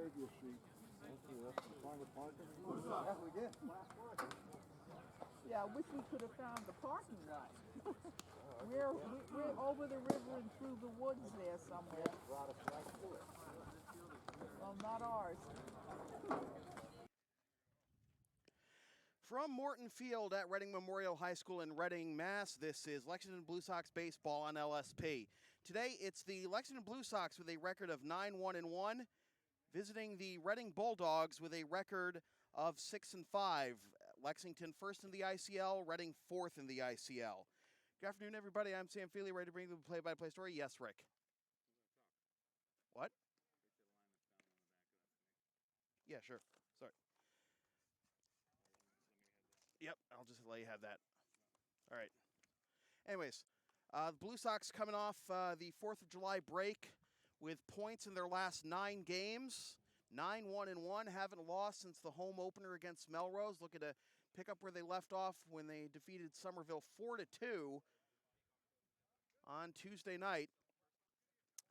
radio sheet. Okay, that's the private parking? Yeah, we did. Yeah, I wish we could have found the parking lot. we're over the river and through the woods there somewhere. Brought us right to it. Well, not ours. From Morton Field at Reading Memorial High School in Reading, Mass., this is Lexington Blue Sox baseball on LSP. Today, it's the Lexington Blue Sox with a record of 9-1-1, visiting the Reading Bulldogs with a record of 6-5. Lexington first in the ICL, Reading fourth in the ICL. Good afternoon, everybody. I'm Sam Feely, ready to bring you the play-by-play story. Yes, Rick. What? Yeah, sure. Sorry. Yep, I'll just let you have that. All right. Anyways, the Blue Sox coming off the 4th of July break with points in their last 9 games. 9-1-1, haven't lost since the home opener against Melrose. Looking to pick up where they left off when they defeated Somerville 4-2 on Tuesday night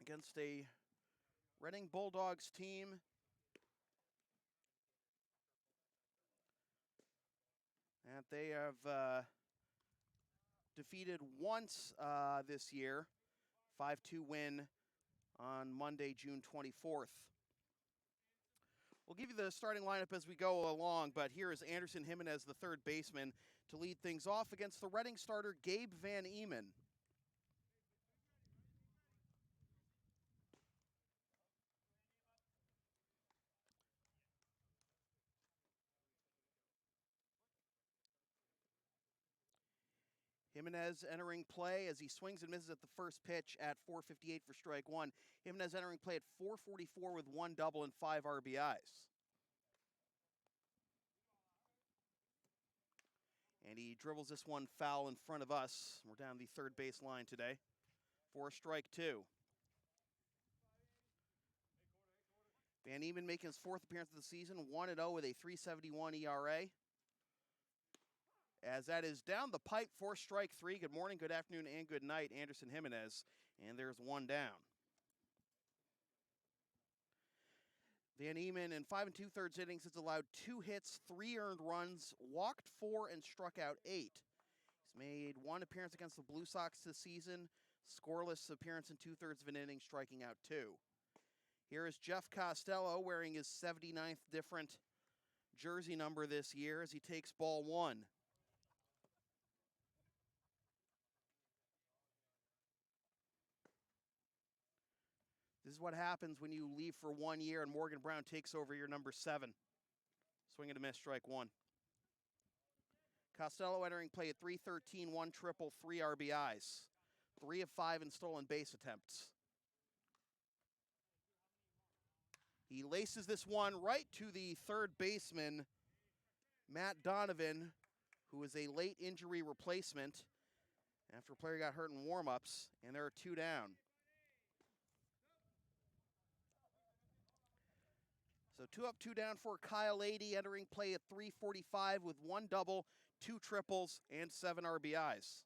against a Reading Bulldogs team that they have defeated once this year. 5-2 win on Monday, June 24th. We'll give you the starting lineup as we go along, but here is Anderson Jimenez, the third baseman, to lead things off against the Reading starter, Gabe Van Eman. Jimenez entering play as he swings and misses at the first pitch at 4:58 for strike one. Jimenez entering play at 4:44 with 1 double and 5 RBIs. And he dribbles this one foul in front of us. We're down the third base line today for strike two. Van Eman making his 4th appearance of the season, 1-0 with a 3.71 ERA. As that is down the pipe for strike 3. Good morning, good afternoon, and good night, Anderson Jimenez. And there's 1 down. Van Eman in 5 2/3 innings has allowed 2 hits, 3 earned runs, walked 4, and struck out 8. He's made 1 appearance against the Blue Sox this season, scoreless appearance in 2/3 of an inning, striking out 2. Here is Jeff Costello wearing his 79th different jersey number this year as he takes ball 1. This is what happens when you leave for 1 year and Morgan Brown takes over your number 7. Swing and a miss, strike 1. Costello entering play at 3:13, 1 triple, 3 RBIs. 3 of 5 in stolen base attempts. He laces this one right to the third baseman, Matt Donovan, who is a late injury replacement after a player got hurt in warm-ups, and there are 2 down. So 2 up, 2 down for Kyle Adey, entering play at 3:45 with 1 double, 2 triples, and 7 RBIs.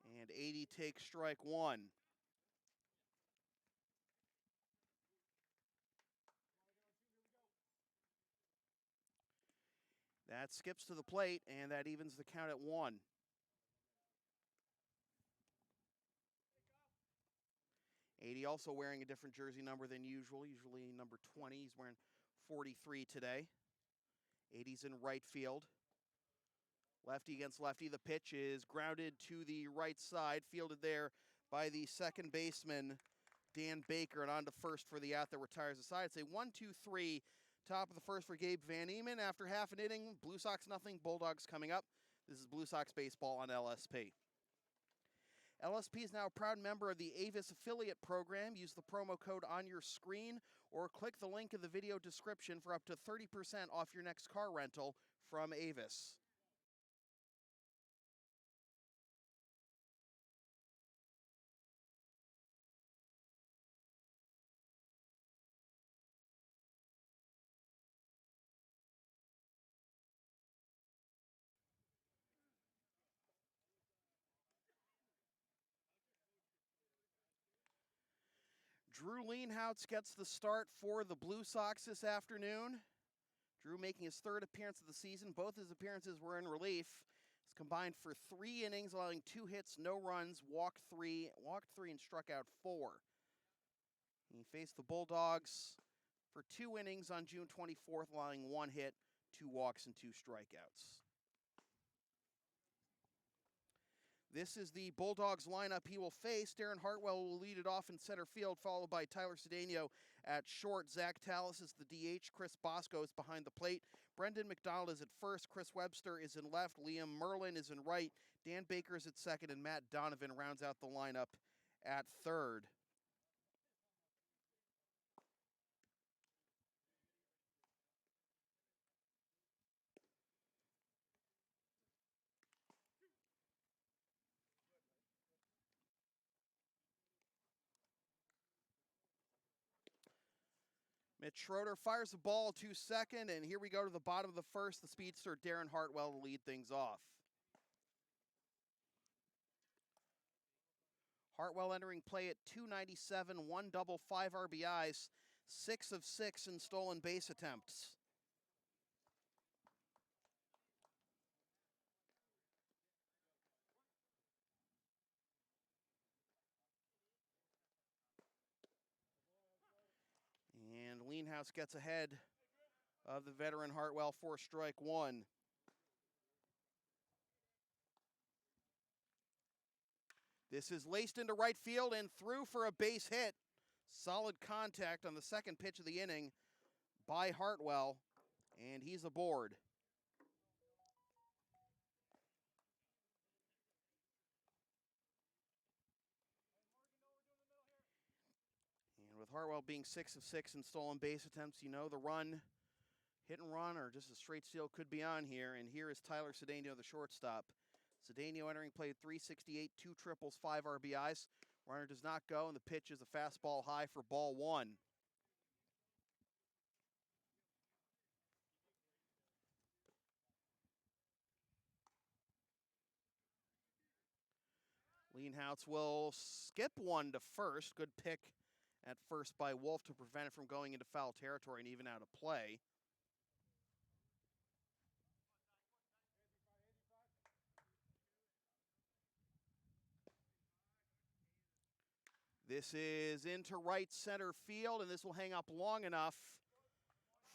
And Adey takes strike 1. That skips to the plate, and that evens the count at 1. Adey also wearing a different jersey number than usual, usually number 20. He's wearing 43 today. Adey's in right field. Lefty against lefty. The pitch is grounded to the right side, fielded there by the second baseman, Dan Baker, and on to first for the out that retires the side. It's a 1-2-3, top of the first for Gabe Van Eman. After half an inning, Blue Sox nothing, Bulldogs coming up. This is Blue Sox baseball on LSP. LSP is now a proud member of the Avis affiliate program. Use the promo code on your screen or click the link in the video description for up to 30% off your next car rental from Avis. Drew Leanhoutz gets the start for the Blue Sox this afternoon. Drew making his third appearance of the season. Both his appearances were in relief. He's combined for 3 innings, allowing 2 hits, no runs, walked 3, and struck out 4. He faced the Bulldogs for 2 innings on June 24th, allowing 1 hit, 2 walks, and 2 strikeouts. This is the Bulldogs lineup he will face. Darren Hartwell will lead it off in center field, followed by Tyler Cedeno at short. Zach Tallis is the DH. Chris Bosco is behind the plate. Brendan McDonald is at first. Chris Webster is in left. Liam Merlin is in right. Dan Baker is at second, and Matt Donovan rounds out the lineup at third. Mitch Schroeder fires the ball to second, and here we go to the bottom of the first. The speedster Darren Hartwell to lead things off. Hartwell entering play at .297, 1 double, 5 RBIs, 6 of 6 in stolen base attempts. And Leanhouse gets ahead of the veteran Hartwell for strike 1. This is laced into right field and through for a base hit. Solid contact on the second pitch of the inning by Hartwell, and he's aboard. And with Hartwell being 6 of 6 in stolen base attempts, you know the run, hit and run, or just a straight steal could be on here. And here is Tyler Cedeno, the shortstop. Cedeno entering play at .368, 2 triples, 5 RBIs. Runner does not go, and the pitch is a fastball high for ball 1. Leanhoutz will skip one to first. Good pick at first by Wolf to prevent it from going into foul territory and even out of play. This is into right center field, and this will hang up long enough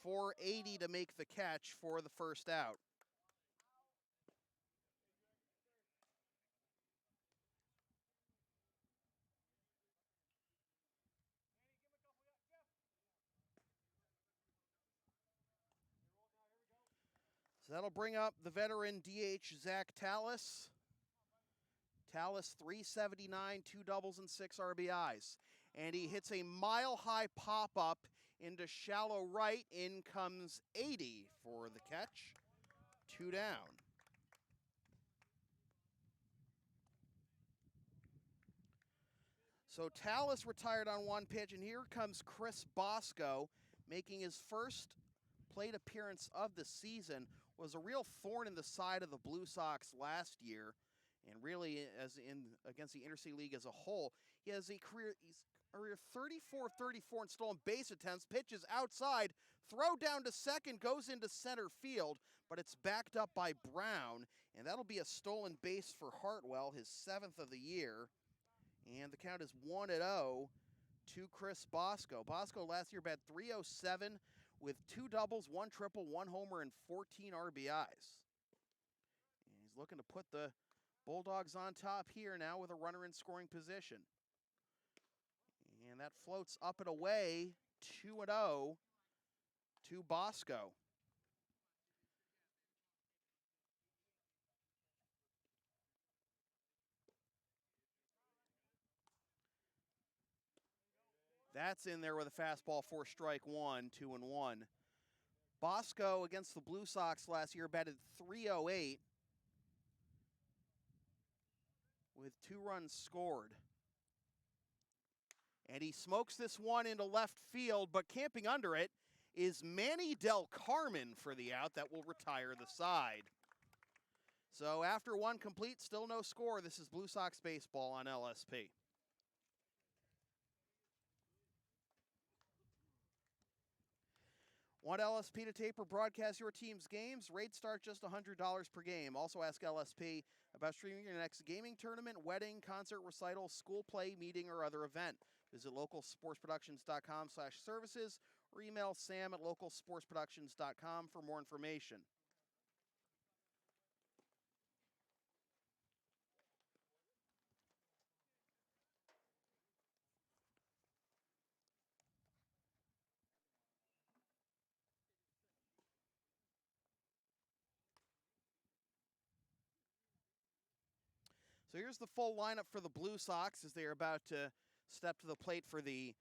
for 80 to make the catch for the first out. So that'll bring up the veteran DH Zach Tallis. Tallis, .379, 2 doubles and 6 RBIs. And he hits a mile-high pop-up into shallow right. In comes 80 for the catch. 2 down. So Tallis retired on 1 pitch, and here comes Chris Bosco, making his first plate appearance of the season. Was a real thorn in the side of the Blue Sox last year, and really as in against the Interstate League as a whole. He has a career 34 in stolen base attempts, pitches outside, throw down to second, goes into center field, but it's backed up by Brown, and that'll be a stolen base for Hartwell, his 7th of the year. And the count is 1-0 to Chris Bosco. Bosco last year batted .307 with 2 doubles, 1 triple, 1 homer, and 14 RBIs. And he's looking to put the Bulldogs on top here now with a runner in scoring position. And that floats up and away, 2-0 to Bosco. That's in there with a fastball for strike 1, 2-1. Bosco against the Blue Sox last year batted .308 with 2 runs scored. And he smokes this one into left field, but camping under it is Manny Del Carmen for the out that will retire the side. So after 1 complete, still no score. This is Blue Sox baseball on LSP. Want LSP to tape or broadcast your team's games? Rates start just $100 per game. Also ask LSP about streaming your next gaming tournament, wedding, concert, recital, school play, meeting, or other event. Visit localsportsproductions.com/services or email sam@localsportsproductions.com for more information. So here's the full lineup for the Blue Sox as they are about to step to the plate for the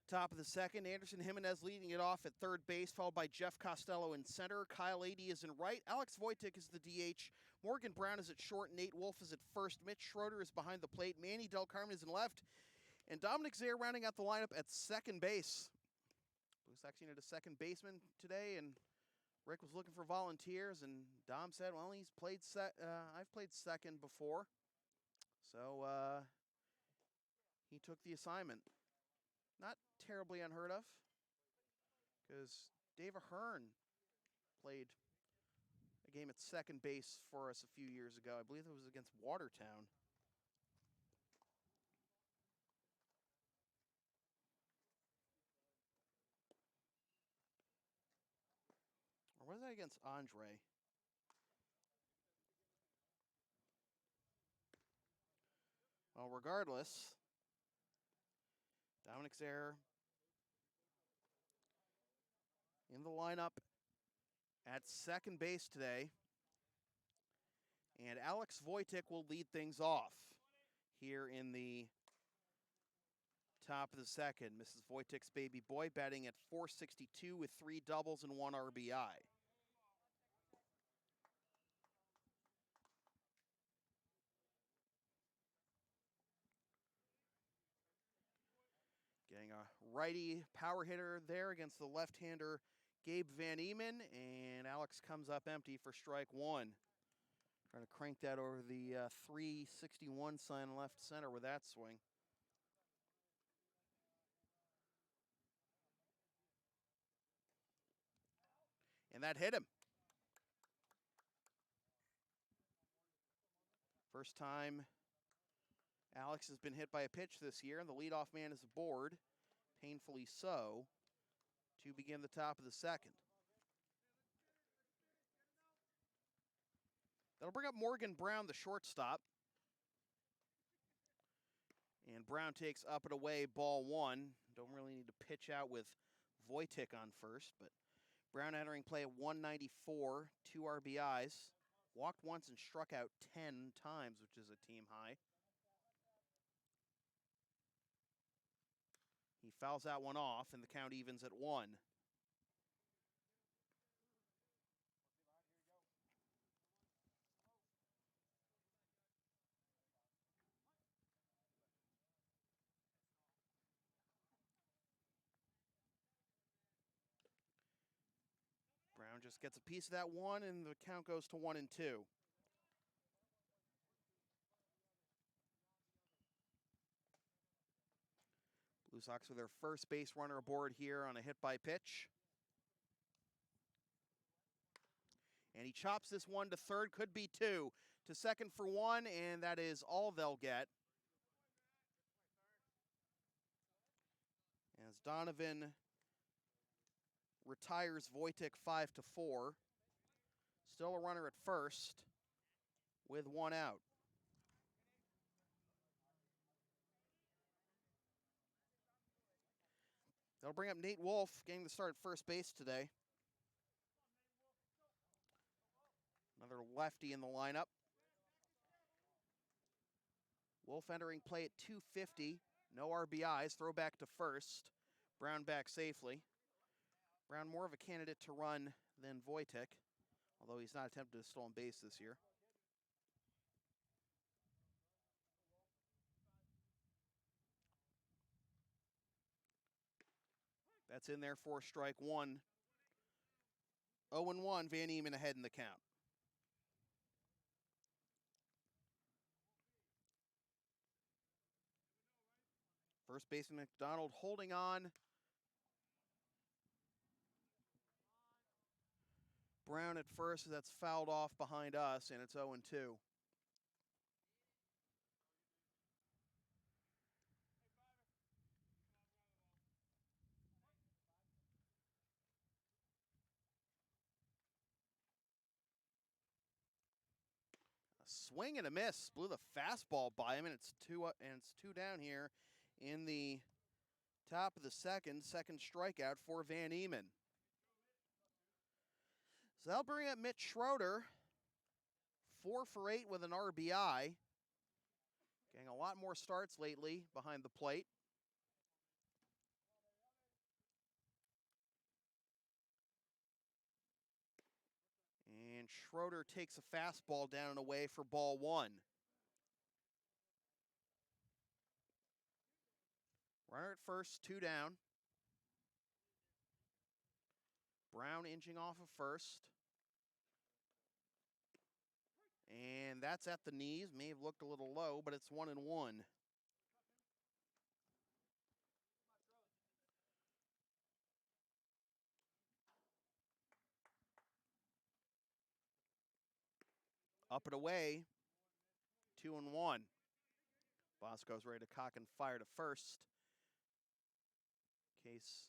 top of the second. Anderson Jimenez leading it off at third base, followed by Jeff Costello in center. Kyle Adey is in right. Alex Wojtek is the DH. Morgan Brown is at short. Nate Wolf is at first. Mitch Schroeder is behind the plate. Manny Del Carmen is in left. And Dominic Zaire rounding out the lineup at second base. Blue Sox needed a second baseman today, and Rick was looking for volunteers, and Dom said, well, I've played second before. So he took the assignment. Not terribly unheard of, because Dave Ahern played a game at second base for us a few years ago. I believe it was against Watertown. Or was that against Andre? Well, regardless, Dominic Zaire in the lineup at second base today. And Alex Wojtek will lead things off here in the top of the second. Mrs. Wojtek's baby boy batting at .462 with 3 doubles and 1 RBI. Getting a righty power hitter there against the left-hander Gabe Van Eman, and Alex comes up empty for strike one. Trying to crank that over the 361 sign left center with that swing. And that hit him. First time Alex has been hit by a pitch this year, and the leadoff man is aboard, painfully so, to begin the top of the second. That'll bring up Morgan Brown, the shortstop. And Brown takes up and away, ball one. Don't really need to pitch out with Wojtek on first, but Brown entering play at 194, 2 RBIs. Walked once and struck out 10 times, which is a team high. He fouls that one off, and the count evens at 1. Brown just gets a piece of that one, and the count goes to 1-2. Blue Sox with their first base runner aboard here on a hit by pitch. And he chops this one to third, could be 2. To second for 1, and that is all they'll get. As Donovan retires Wojtek 5-4. Still a runner at first with 1 out. That'll bring up Nate Wolf, getting the start at first base today. Another lefty in the lineup. Wolf entering play at 250. No RBIs. Throw back to first. Brown back safely. Brown more of a candidate to run than Wojtek, although he's not attempted a stolen base this year. That's in there for strike one. 0-1, Van Eman ahead in the count. First baseman McDonald holding on. Brown at first, that's fouled off behind us, and it's 0-2. A swing and a miss, blew the fastball by him, and it's two down here in the top of the second strikeout for Van Eman. So that'll bring up Mitch Schroeder, 4 for 8 with an RBI. Getting a lot more starts lately behind the plate. And Schroeder takes a fastball down and away for ball 1. Runner at first, 2 down. Brown inching off of first. And that's at the knees. May have looked a little low, but it's 1-1. Up and away, 2-1. Bosco's ready to cock and fire to first. In case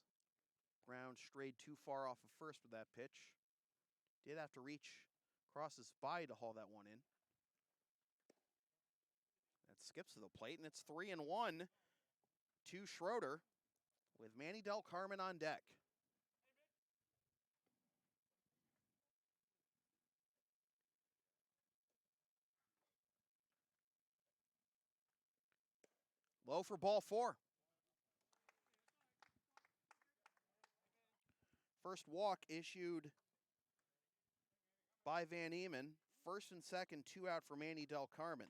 Brown strayed too far off of first with that pitch. Did have to reach across his body to haul that one in. That skips to the plate, and it's 3-1 to Schroeder with Manny Del Carmen on deck. Low for ball 4. First walk issued by Van Eman. First and second, 2 out for Manny Del Carmen.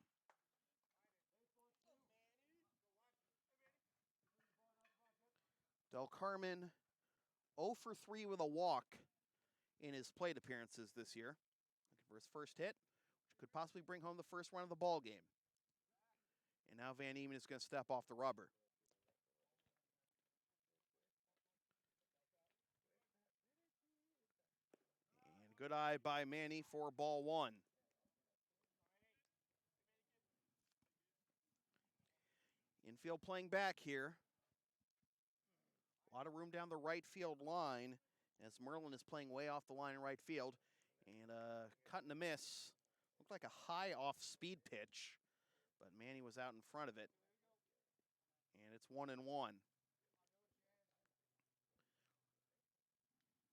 Del Carmen 0 for 3 with a walk in his plate appearances this year. Looking for his first hit, which could possibly bring home the first run of the ball game. And now Van Eman is going to step off the rubber. And good eye by Manny for ball 1. Infield playing back here. A lot of room down the right field line as Merlin is playing way off the line in right field. And cut and a miss. Looked like a high off-speed pitch, but Manny was out in front of it. And it's 1-1.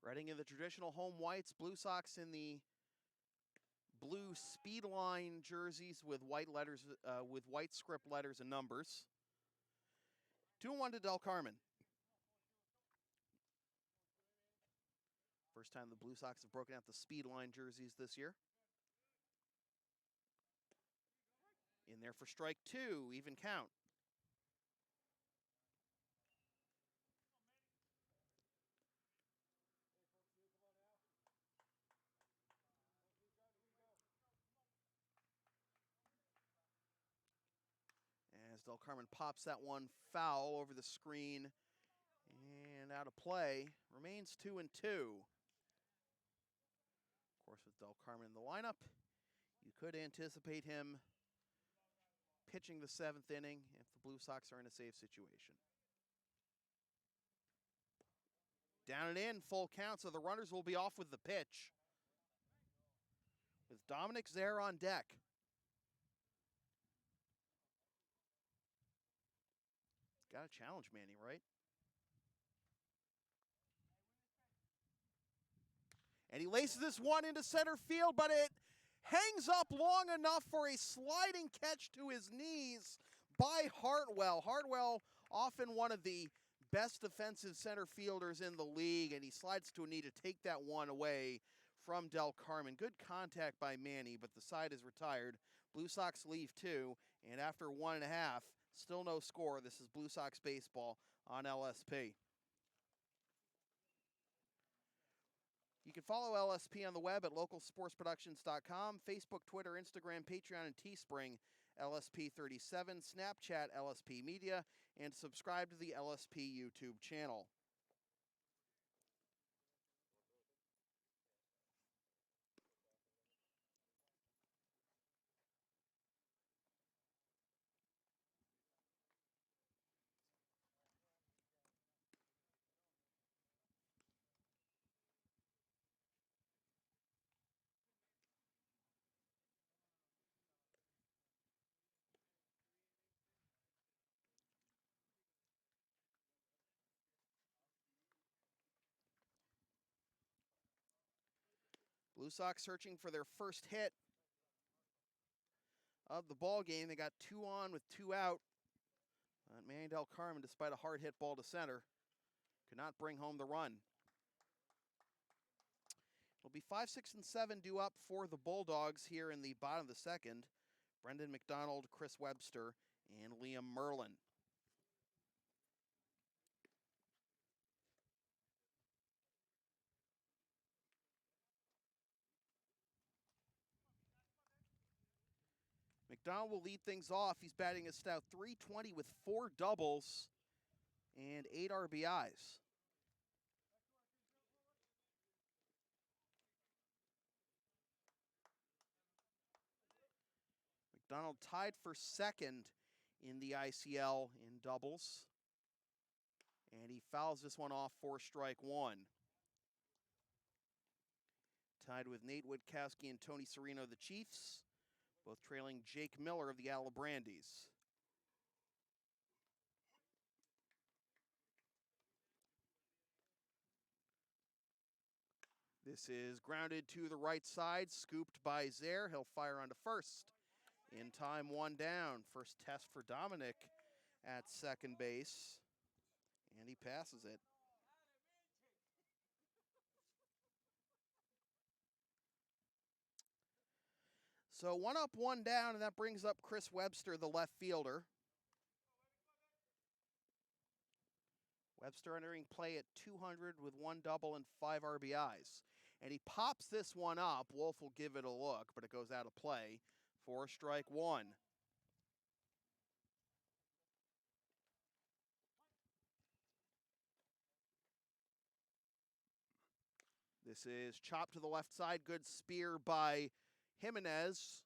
Reading in the traditional home whites, Blue Sox in the blue speed line jerseys with white letters, with white script letters and numbers. 2-1 to Del Carmen. First time the Blue Sox have broken out the speed line jerseys this year. In there for strike 2, even count. As Del Carmen pops that one foul over the screen and out of play. Remains 2-2. Of course, with Del Carmen in the lineup, you could anticipate him pitching the 7th inning if the Blue Sox are in a safe situation. Down and in, full count, so the runners will be off with the pitch. With Dominic Zare on deck. Got to challenge Manny, right? And he laces this one into center field, but it hangs up long enough for a sliding catch to his knees by Hartwell. Hartwell, often one of the best defensive center fielders in the league, and he slides to a knee to take that one away from Del Carmen. Good contact by Manny, but the side is retired. Blue Sox leave 2, and after 1.5, still no score. This is Blue Sox baseball on LSP. You can follow LSP on the web at localsportsproductions.com, Facebook, Twitter, Instagram, Patreon, and Teespring, LSP37, Snapchat, LSP Media, and subscribe to the LSP YouTube channel. Blue Sox searching for their first hit of the ball game. They got 2 on with 2 out. Manny Del Carmen, despite a hard hit ball to center, could not bring home the run. It'll be 5, 6, and 7 due up for the Bulldogs here in the bottom of the second. Brendan McDonald, Chris Webster, and Liam Merlin. McDonald will lead things off. He's batting a stout .320 with 4 doubles and 8 RBIs. McDonald tied for second in the ICL in doubles. And he fouls this one off for strike 1. Tied with Nate Witkowski and Tony Serino, the Chiefs, both trailing Jake Miller of the Alabrandis. This is grounded to the right side, scooped by Zaire. He'll fire onto first. In time, 1 down. First test for Dominic at second base, and he passes it. So 1 up, 1 down, and that brings up Chris Webster, the left fielder. Webster entering play at 200 with 1 double and 5 RBIs. And he pops this one up. Wolf will give it a look, but it goes out of play for strike 1. This is chopped to the left side. Good spear by Jimenez.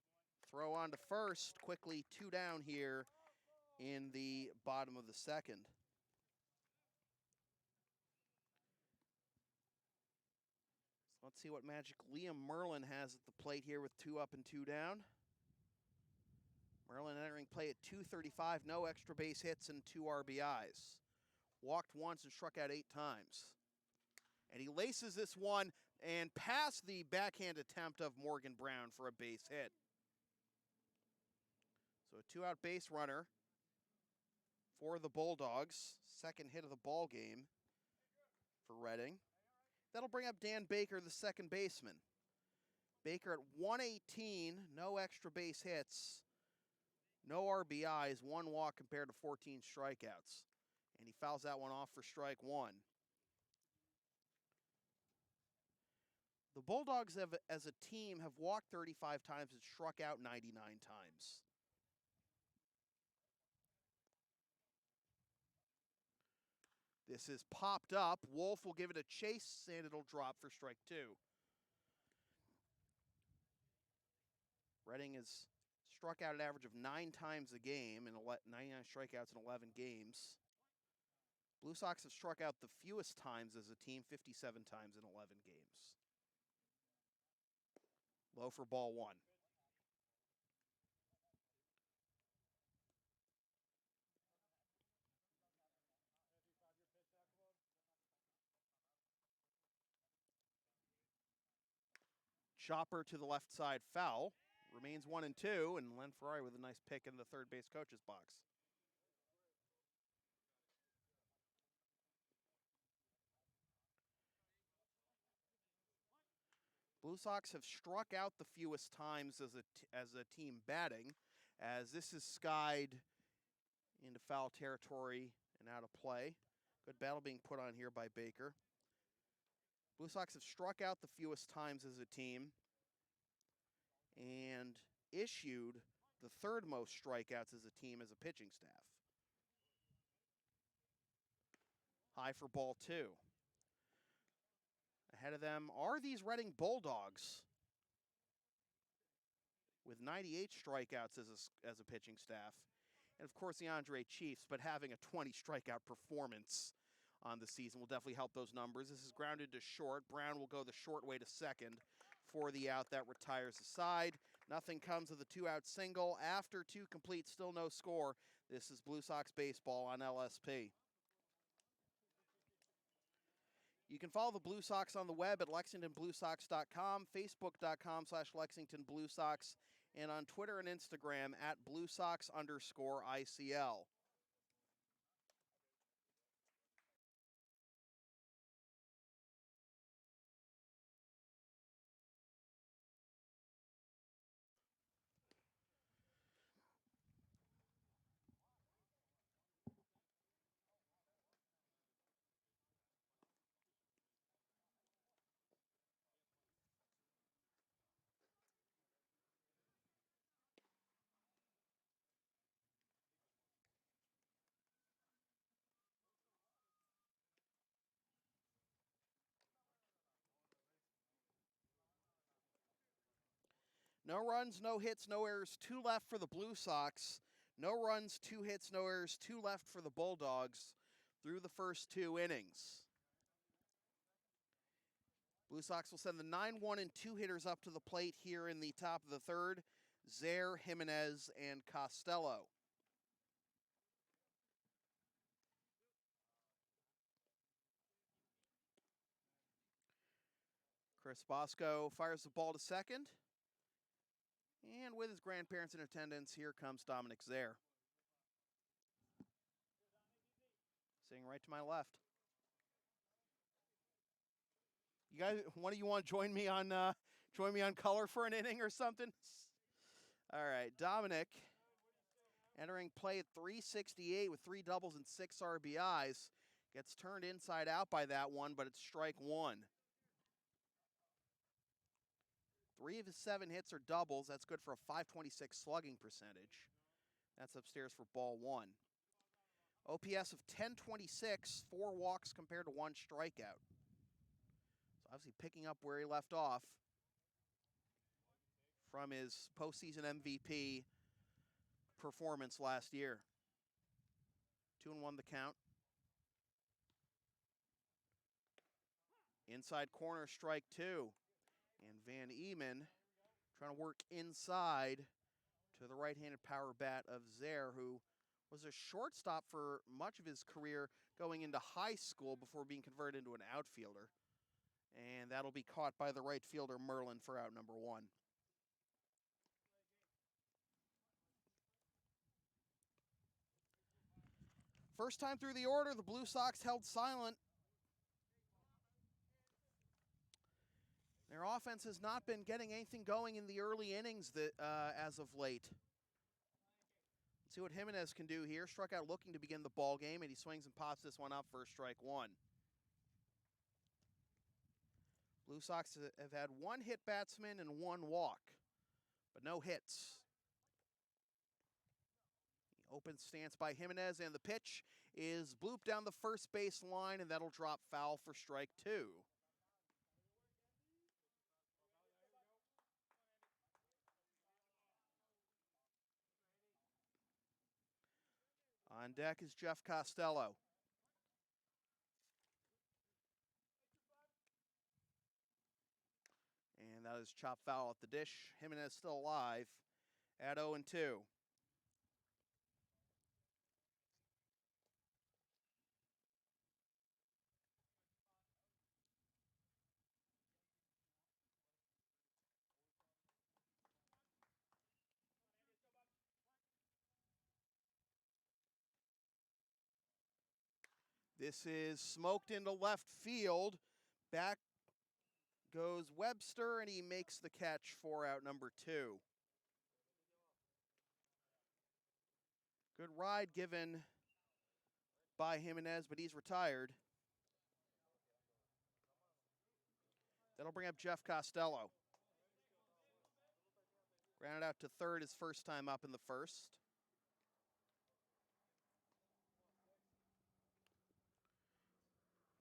Throw on to first. Quickly 2 down here in the bottom of the second. So let's see what magic Liam Merlin has at the plate here with 2 up and 2 down. Merlin entering play at .235, no extra base hits and 2 RBIs. Walked once and struck out 8 times. And he laces this one and past the backhand attempt of Morgan Brown for a base hit. So a 2-out base runner for the Bulldogs. Second hit of the ball game for Reading. That'll bring up Dan Baker, the second baseman. Baker at 118, no extra base hits, no RBIs, 1 walk compared to 14 strikeouts. And he fouls that one off for strike 1. The Bulldogs have, as a team, have walked 35 times and struck out 99 times. This is popped up. Wolf will give it a chase, and it'll drop for strike 2. Reading has struck out an average of 9 times a game, and 99 strikeouts in 11 games. Blue Sox have struck out the fewest times as a team, 57 times in 11 games. Low for ball 1. Chopper to the left side, foul. Remains 1 and 2, and Len Ferrari with a nice pick in the third base coach's box. Blue Sox have struck out the fewest times as a team batting, as this is skied into foul territory and out of play. Good battle being put on here by Baker. Blue Sox have struck out the fewest times as a team and issued the 3rd most strikeouts as a team as a pitching staff. High for ball 2. Ahead of them are these Reading Bulldogs with 98 strikeouts as a pitching staff. And, of course, the Andre Chiefs, but having a 20 strikeout performance on the season will definitely help those numbers. This is grounded to short. Brown will go the short way to second for the out. That retires the side. Nothing comes of the 2-out single. After 2 complete, still no score. This is Blue Sox baseball on LSP. You can follow the Blue Sox on the web at LexingtonBlueSox.com, Facebook.com/LexingtonBlueSox, and on Twitter and Instagram at BlueSox_ICL. No runs, no hits, no errors, 2 left for the Blue Sox. No runs, 2 hits, no errors, 2 left for the Bulldogs through the first 2 innings. Blue Sox will send the 9-1 and 2 hitters up to the plate here in the top of the third. Zaire, Jimenez, and Costello. Chris Bosco fires the ball to second. And with his grandparents in attendance, here comes Dominic Zaire. Sitting right to my left. You guys, one of you want to join me on color for an inning or something? All right, Dominic entering play at 368 with 3 doubles and 6 RBIs. Gets turned inside out by that one, but it's strike 1. 3 of his 7 hits are doubles. That's good for a .526 slugging percentage. That's upstairs for ball 1. OPS of 1026, 4 walks compared to 1 strikeout. So obviously picking up where he left off from his postseason MVP performance last year. 2-1 the count. Inside corner, strike 2. And Van Eman trying to work inside to the right-handed power bat of Zaire, who was a shortstop for much of his career going into high school before being converted into an outfielder. And that'll be caught by the right fielder Merlin for out number 1. First time through the order, the Blue Sox held silent. Their offense has not been getting anything going in the early innings as of late. Let's see what Jimenez can do here. Struck out looking to begin the ball game, and he swings and pops this one up for strike 1. Blue Sox have had 1 hit batsman and 1 walk, but no hits. Open stance by Jimenez, and the pitch is blooped down the first base line, and that'll drop foul for strike 2. On deck is Jeff Costello. And that is chop foul at the dish. Jimenez still alive at 0-2. This is smoked into left field. Back goes Webster, and he makes the catch for out number 2. Good ride given by Jimenez, but he's retired. That'll bring up Jeff Costello. Grounded out to third his first time up in the first.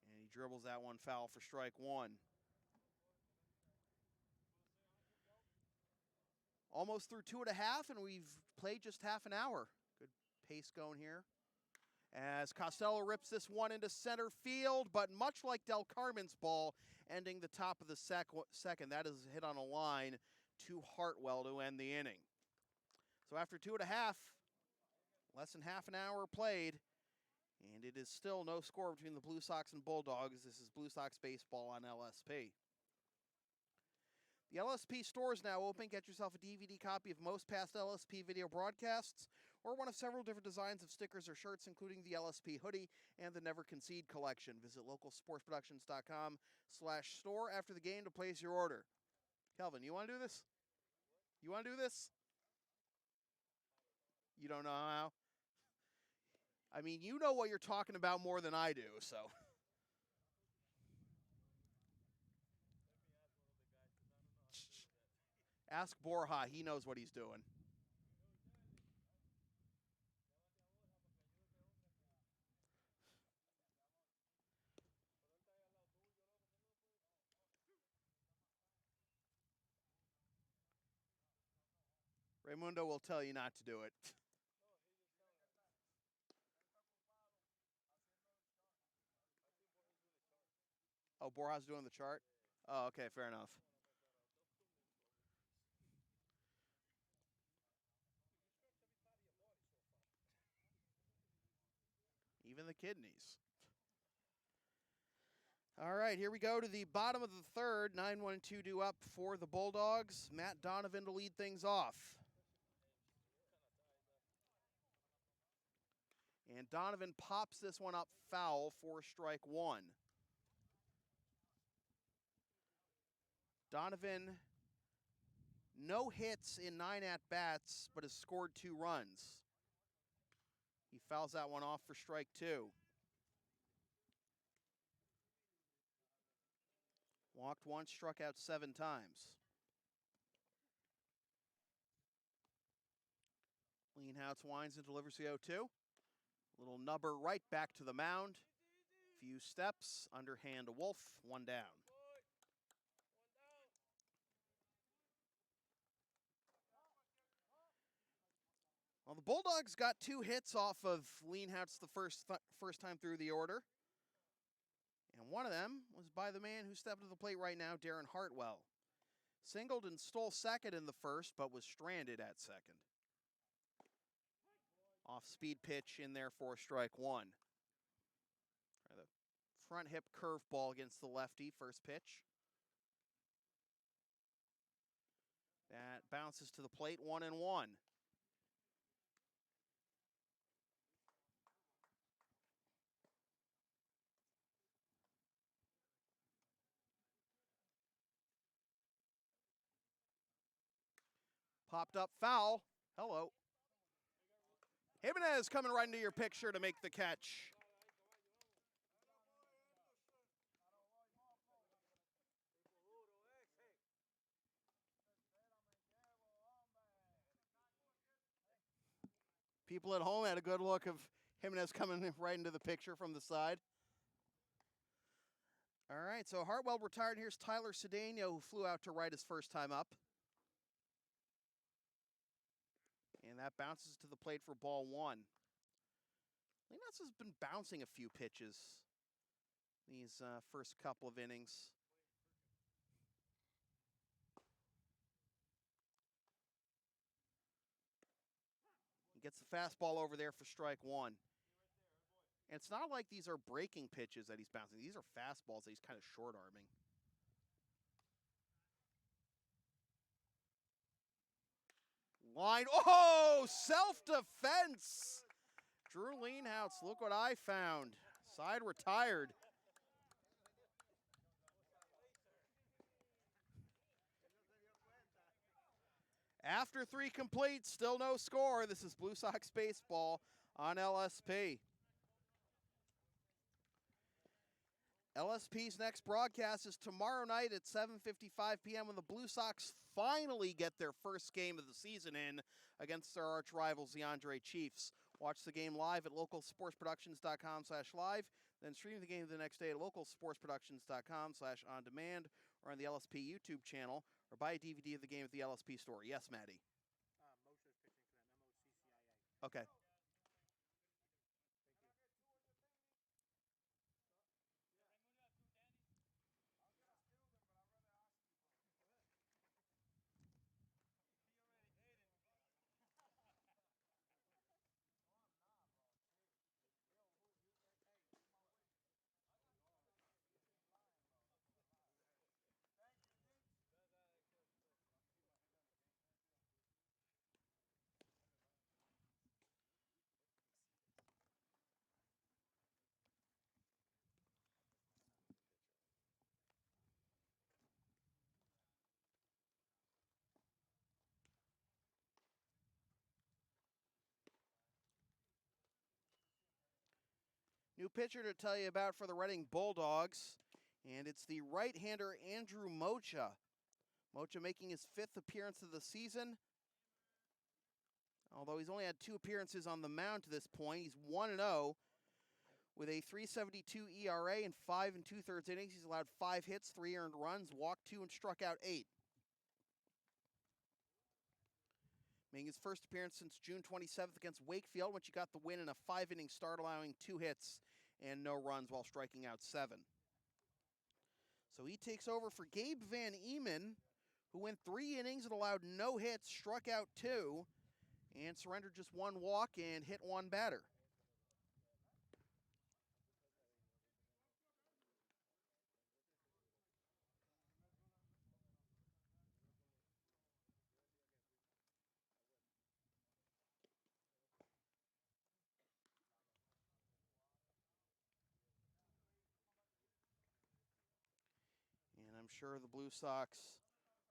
And he dribbles that one foul for strike 1. Almost through 2.5, and we've played just half an hour. Good pace going here. As Costello rips this one into center field, but much like Del Carmen's ball, ending the top of the second. That is hit on a line to Hartwell to end the inning. So after 2.5, less than half an hour played, And it is still no score between the Blue Sox and Bulldogs. This is Blue Sox baseball on LSP. The LSP store is now open. Get yourself a DVD copy of most past LSP video broadcasts or one of several different designs of stickers or shirts, including the LSP hoodie and the Never Concede Collection. Visit localsportsproductions.com/store after the game to place your order. Kelvin, you want to do this? You want to do this? You don't know how? I mean, you know what you're talking about more than I do, so. Ask Borja. He knows what he's doing. Raymundo will tell you not to do it. Oh, Borja's doing the chart? Oh, okay, fair enough. Even the kidneys. All right, here we go to the bottom of the third. 9-1-2 due up for the Bulldogs. Matt Donovan to lead things off. And Donovan pops this one up foul for strike one. Donovan, no hits in 9 at-bats, but has scored 2 runs. He fouls that one off for strike 2. Walked once, struck out 7 times. Leanhouse winds and delivers the 0-2. Little nubber right back to the mound. Few steps, underhand to Wolf, 1 down. Well, the Bulldogs got 2 hits off of Leanhouse the first time through the order. And one of them was by the man who stepped to the plate right now, Darren Hartwell. Singled and stole second in the first, but was stranded at second. Off-speed pitch in there for strike 1. The front hip curveball against the lefty, first pitch. That bounces to the plate, 1-1. Popped up foul. Hello. Jimenez coming right into your picture to make the catch. People at home had a good look of Jimenez coming right into the picture from the side. All right, so Hartwell retired. Here's Tyler Cedeno, who flew out to right his first time up. And that bounces to the plate for ball 1. Leanhouse has been bouncing a few pitches these first couple of innings. He gets the fastball over there for strike 1. And it's not like these are breaking pitches that he's bouncing. These are fastballs that he's kind of short-arming. Line. Oh, self-defense. Drew Leanhouse, look what I found. Side retired. After 3 complete, still no score. This is Blue Sox baseball on LSP. LSP's next broadcast is tomorrow night at 7:55 p.m. when the Blue Sox finally get their first game of the season in against their arch rivals, the Andre Chiefs. Watch the game live at localsportsproductions.com/live, then stream the game the next day at localsportsproductions.com/on-demand or on the LSP YouTube channel, or buy a DVD of the game at the LSP store. Yes, Maddie? Moshe's pitching for them, MOCCIA. Okay. New pitcher to tell you about for the Reading Bulldogs, and it's the right-hander Andrew Mocha. Mocha making his 5th appearance of the season. Although he's only had 2 appearances on the mound to this point, he's 1-0 with a .372 ERA in 5 2/3 innings. He's allowed 5 hits, 3 earned runs, walked 2, and struck out 8. Making his first appearance since June 27th against Wakefield, when she got the win in a 5-inning start, allowing 2 hits and no runs while striking out 7. So he takes over for Gabe Van Eman, who went 3 innings and allowed no hits, struck out 2, and surrendered just 1 walk and hit 1 batter. And I'm sure the Blue Sox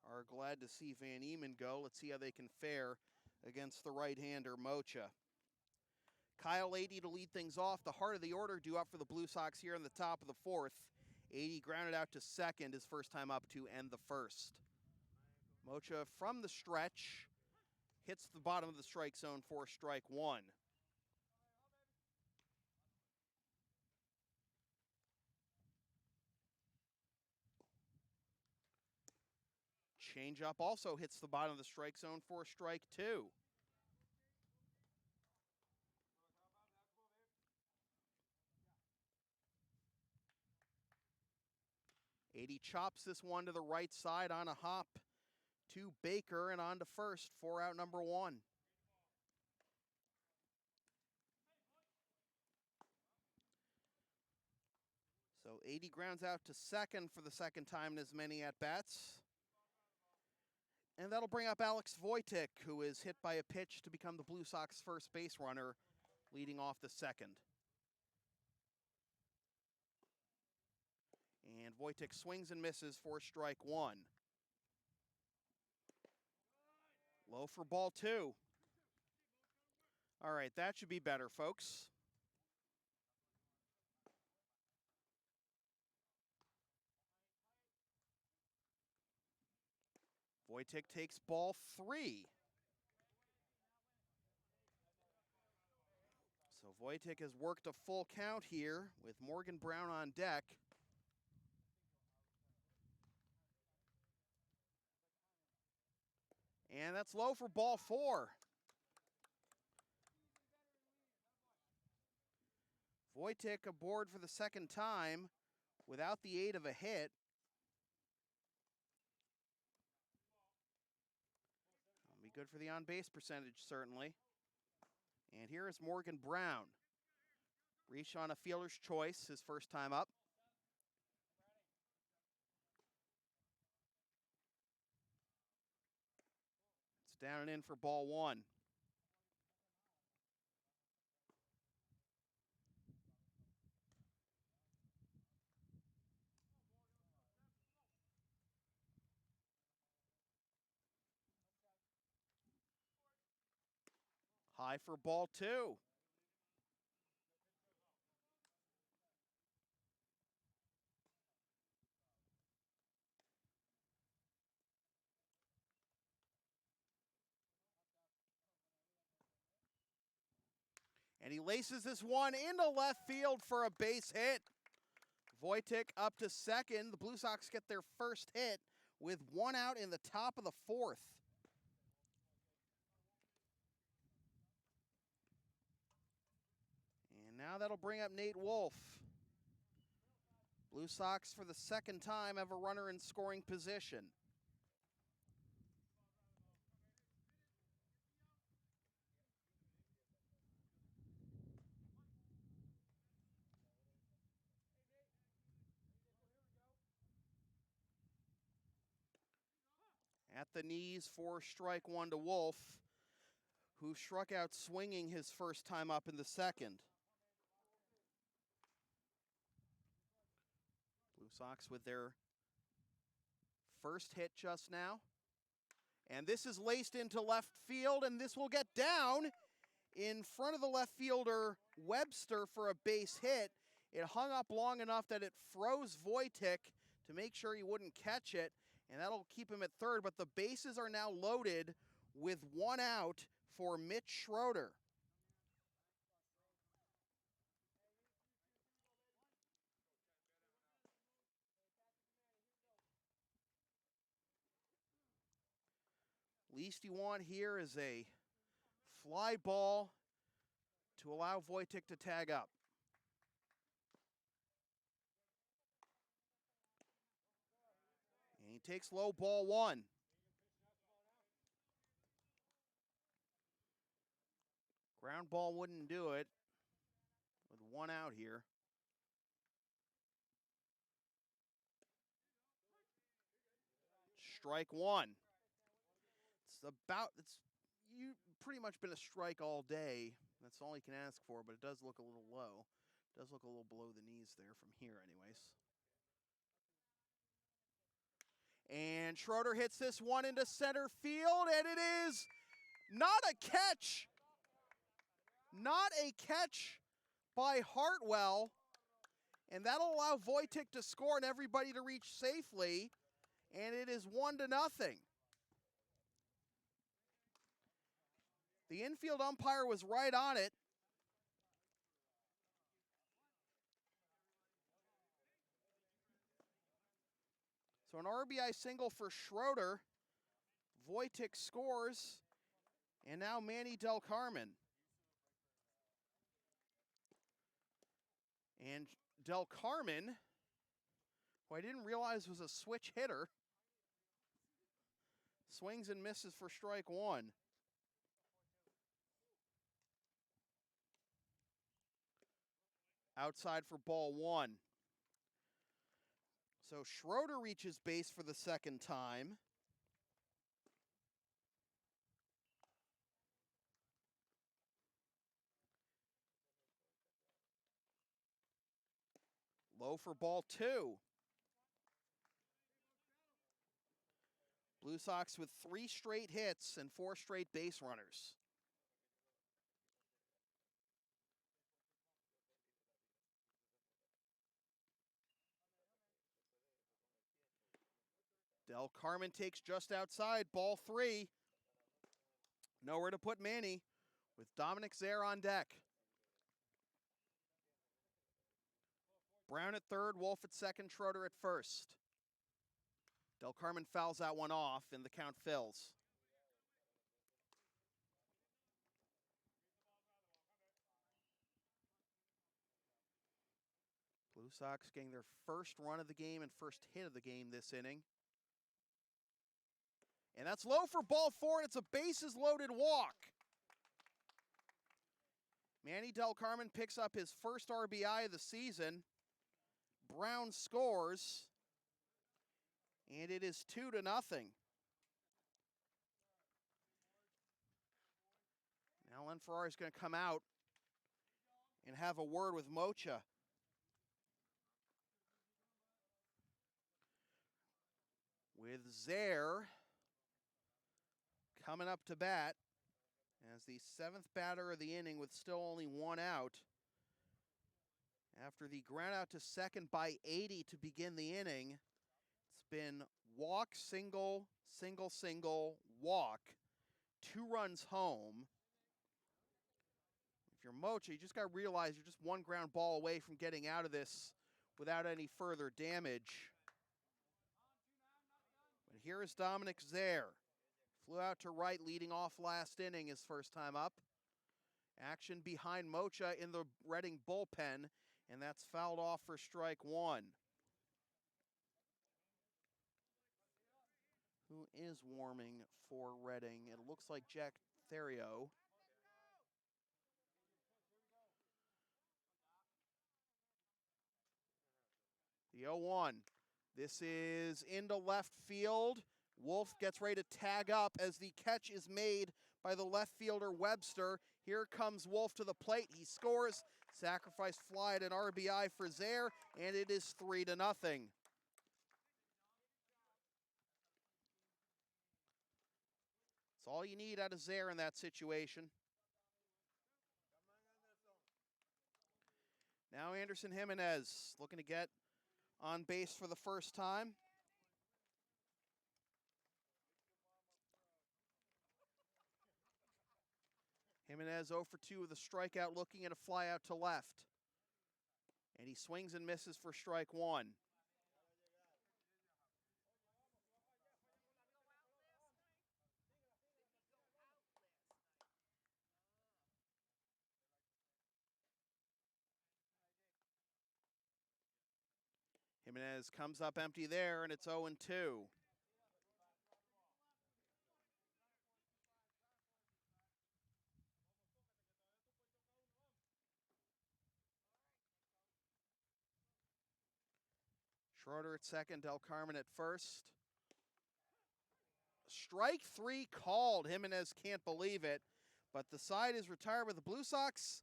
are glad to see Van Eman go. Let's see how they can fare against the right-hander Mocha. Kyle 80 to lead things off. The heart of the order due up for the Blue Sox here in the top of the 4th. 80 grounded out to second, his first time up to end the 1st. Mocha from the stretch hits the bottom of the strike zone for strike 1. Changeup also hits the bottom of the strike zone for strike 2. Ady chops this one to the right side on a hop to Baker and on to first for out number 1. So 80 grounds out to second for the second time in as many at-bats. And that'll bring up Alex Wojtek, who is hit by a pitch to become the Blue Sox first base runner, leading off the second. And Wojtek swings and misses for strike 1. Low for ball 2. All right, that should be better, folks. Wojtek takes ball 3. So Wojtek has worked a full count here with Morgan Brown on deck. And that's low for ball 4. Wojtek aboard for the second time without the aid of a hit. That'll be good for the on-base percentage, certainly. And here is Morgan Brown. Reach on a fielder's choice, his first time up. It's down and in for ball 1. High for ball 2. And he laces this one into left field for a base hit. Wojtek up to second. The Blue Sox get their first hit with 1 out in the top of the 4th. And now that'll bring up Nate Wolf. Blue Sox, for the second time, have a runner in scoring position. At the knees for strike 1 to Wolf, who struck out swinging his first time up in the second. Blue Sox with their first hit just now. And this is laced into left field, and this will get down in front of the left fielder Webster for a base hit. It hung up long enough that it froze Wojtek to make sure he wouldn't catch it, and that'll keep him at third. But the bases are now loaded with 1 out for Mitch Schroeder. Least you want here is a fly ball to allow Wojtek to tag up. And he takes low, ball 1. Ground ball wouldn't do it with 1 out here. Strike 1. It's you pretty much been a strike all day. That's all you can ask for, but it does look a little low. It does look a little below the knees there from here anyways. And Schroeder hits this one into center field, and it is not a catch. Not a catch by Hartwell. And that'll allow Wojtek to score and everybody to reach safely. And it is 1-0. The infield umpire was right on it. So an RBI single for Schroeder. Wojtek scores. And now Manny Del Carmen. And Del Carmen, who I didn't realize was a switch hitter, swings and misses for strike 1. Outside for ball 1. So Schroeder reaches base for the second time. Low for ball 2. Blue Sox with 3 straight hits and 4 straight base runners. Del Carmen takes just outside, ball 3. Nowhere to put Manny with Dominic Zaire on deck. Brown at third, Wolf at second, Schroeder at first. Del Carmen fouls that one off, and the count fills. Blue Sox getting their first run of the game and first hit of the game this inning. And that's low for ball 4, and it's a bases-loaded walk. Manny Del Carmen picks up his first RBI of the season. Brown scores, and it is 2-0. Now Len Ferrari is going to come out and have a word with Mocha. With Zaire coming up to bat as the 7th batter of the inning with still only 1 out. After the ground out to second by 80 to begin the inning, it's been walk, single, single, single, walk, 2 runs home. If you're Mocha, you just got to realize you're just 1 ground ball away from getting out of this without any further damage. But here is Dominic Zaire. Flew out to right, leading off last inning his first time up. Action behind Mocha in the Reading bullpen, and that's fouled off for strike 1. Who is warming for Reading? It looks like Jack Theriot. The 0-1. This is into left field. Wolf gets ready to tag up as the catch is made by the left fielder Webster. Here comes Wolf to the plate. He scores. Sacrifice fly at an RBI for Zaire, and it is 3-0. That's all you need out of Zaire in that situation. Now Now Anderson Jimenez looking to get on base for the first time. Jimenez 0 for 2 with a strikeout, looking at a fly out to left. And he swings and misses for strike one. Jimenez comes up empty there, and it's 0-2. Schroeder at second, Del Carmen at first. Strike three called. Jimenez can't believe it, but the side is retired with the Blue Sox.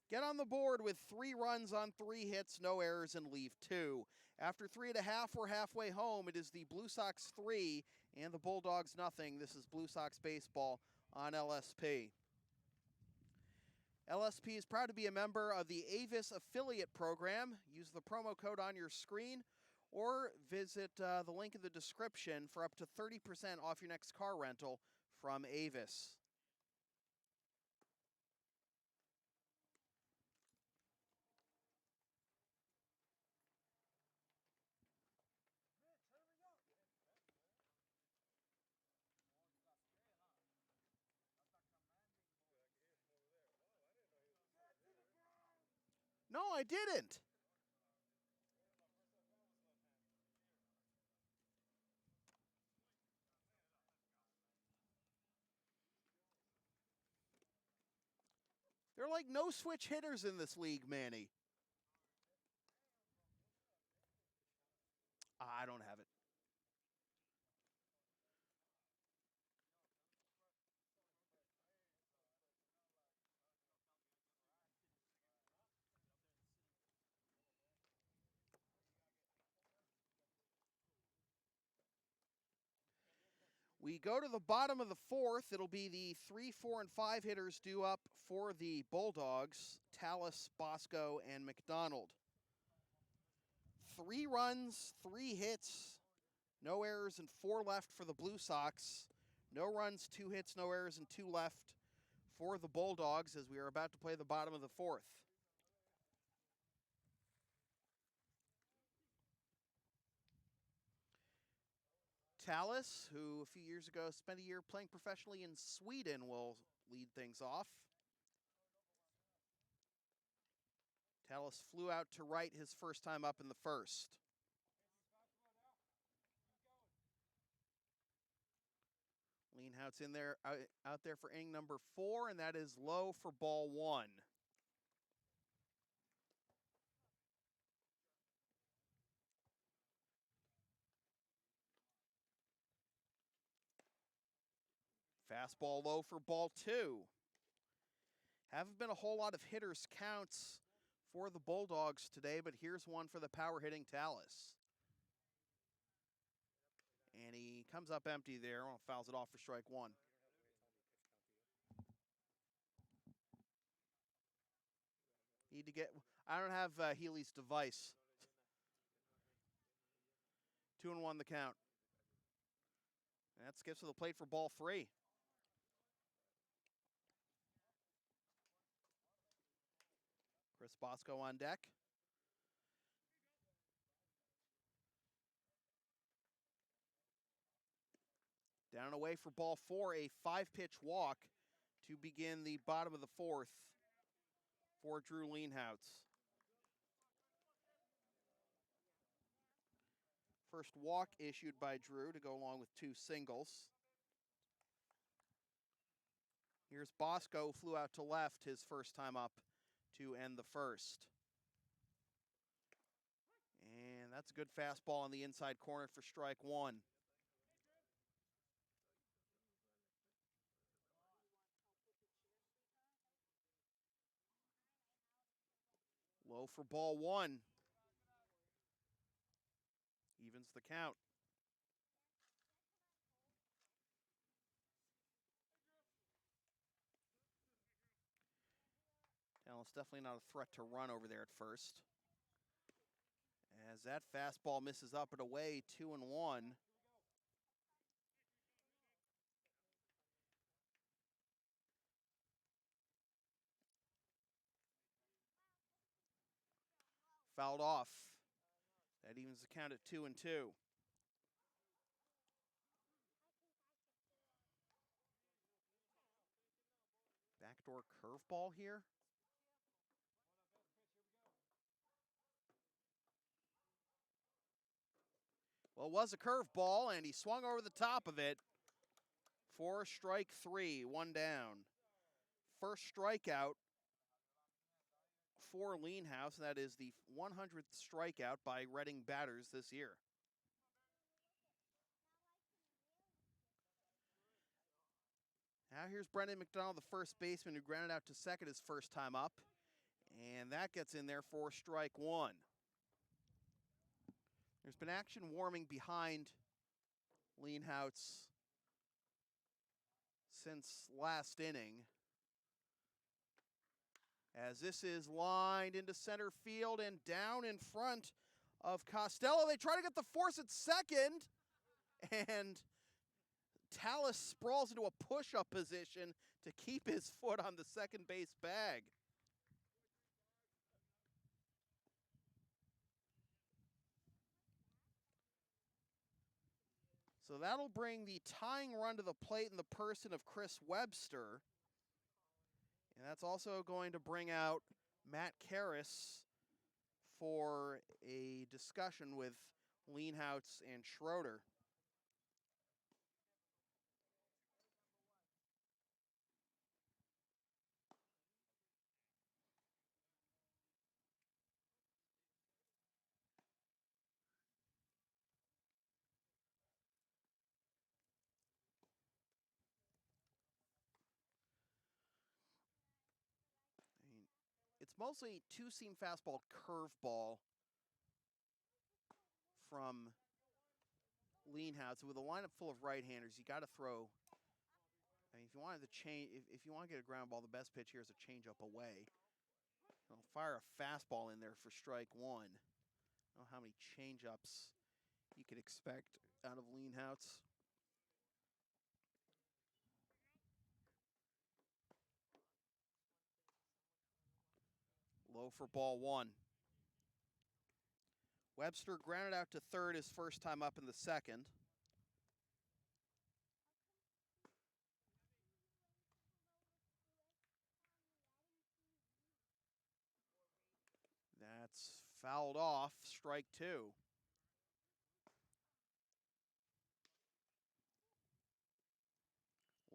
Get on the board with 3 runs on 3 hits, no errors, and leave 2. After 3.5, we're halfway home. It is the Blue Sox 3 and the Bulldogs nothing. This is Blue Sox baseball on LSP. LSP is proud to be a member of the Avis affiliate program. Use the promo code on your screen or visit the link in the description for up to 30% off your next car rental from Avis. No, I didn't. There are like no switch hitters in this league, Manny. I don't have it. We go to the bottom of the 4th. It'll be the 3, 4, and 5 hitters due up for the Bulldogs, Tallis, Bosco, and McDonald. 3 runs, 3 hits, no errors, and 4 left for the Blue Sox. No runs, 2 hits, no errors, and 2 left for the Bulldogs as we are about to play the bottom of the 4th. Tallis, who a few years ago spent a year playing professionally in Sweden, will lead things off. Tallis flew out to right his first time up in the first. Leanhout's in there, out there for inning number 4, and that is low for ball 1. Fastball low for ball 2. Haven't been a whole lot of hitters counts for the Bulldogs today, but here's one for the power hitting Tallis. And he comes up empty there, fouls it off for strike 1. Need to get, I don't have Healy's device. 2-1 the count. And that skips to the plate for ball 3. Chris Bosco on deck. Down and away for ball 4, a 5-pitch walk to begin the bottom of the 4th for Drew Leanhouts. First walk issued by Drew to go along with 2 singles. Here's Bosco, flew out to left his first time up to end the first. And that's a good fastball on the inside corner for strike 1. Low for ball 1. Evens the count. Tallis definitely not a threat to run over there at first. As that fastball misses up and away, 2-1. Fouled off. That evens the count at 2-2. Backdoor curveball here. Well, it was a curveball, and he swung over the top of it for strike 3, 1 down. First strikeout for Leanhouse, and that is the 100th strikeout by Reading batters this year. Now here's Brendan McDonald, the first baseman, who grounded out to second his first time up. And that gets in there for strike 1. There's been action warming behind Leanhouse since last inning, as this is lined into center field and down in front of Costello. They try to get the force at second, and Tallis sprawls into a push-up position to keep his foot on the second base bag. So that'll bring the tying run to the plate in the person of Chris Webster. And that's also going to bring out Matt Karras for a discussion with Leanhouse and Schroeder. It's mostly two-seam fastball, curveball from Leanhouse. With a lineup full of right-handers, you got to throw. I mean, if you wanted to change, if you want to get a ground ball, the best pitch here is a changeup away. Fire a fastball in there for strike 1. I don't know how many changeups you could expect out of Leanhouse. Low for ball 1. Webster grounded out to third his first time up in the second. That's fouled off, strike 2.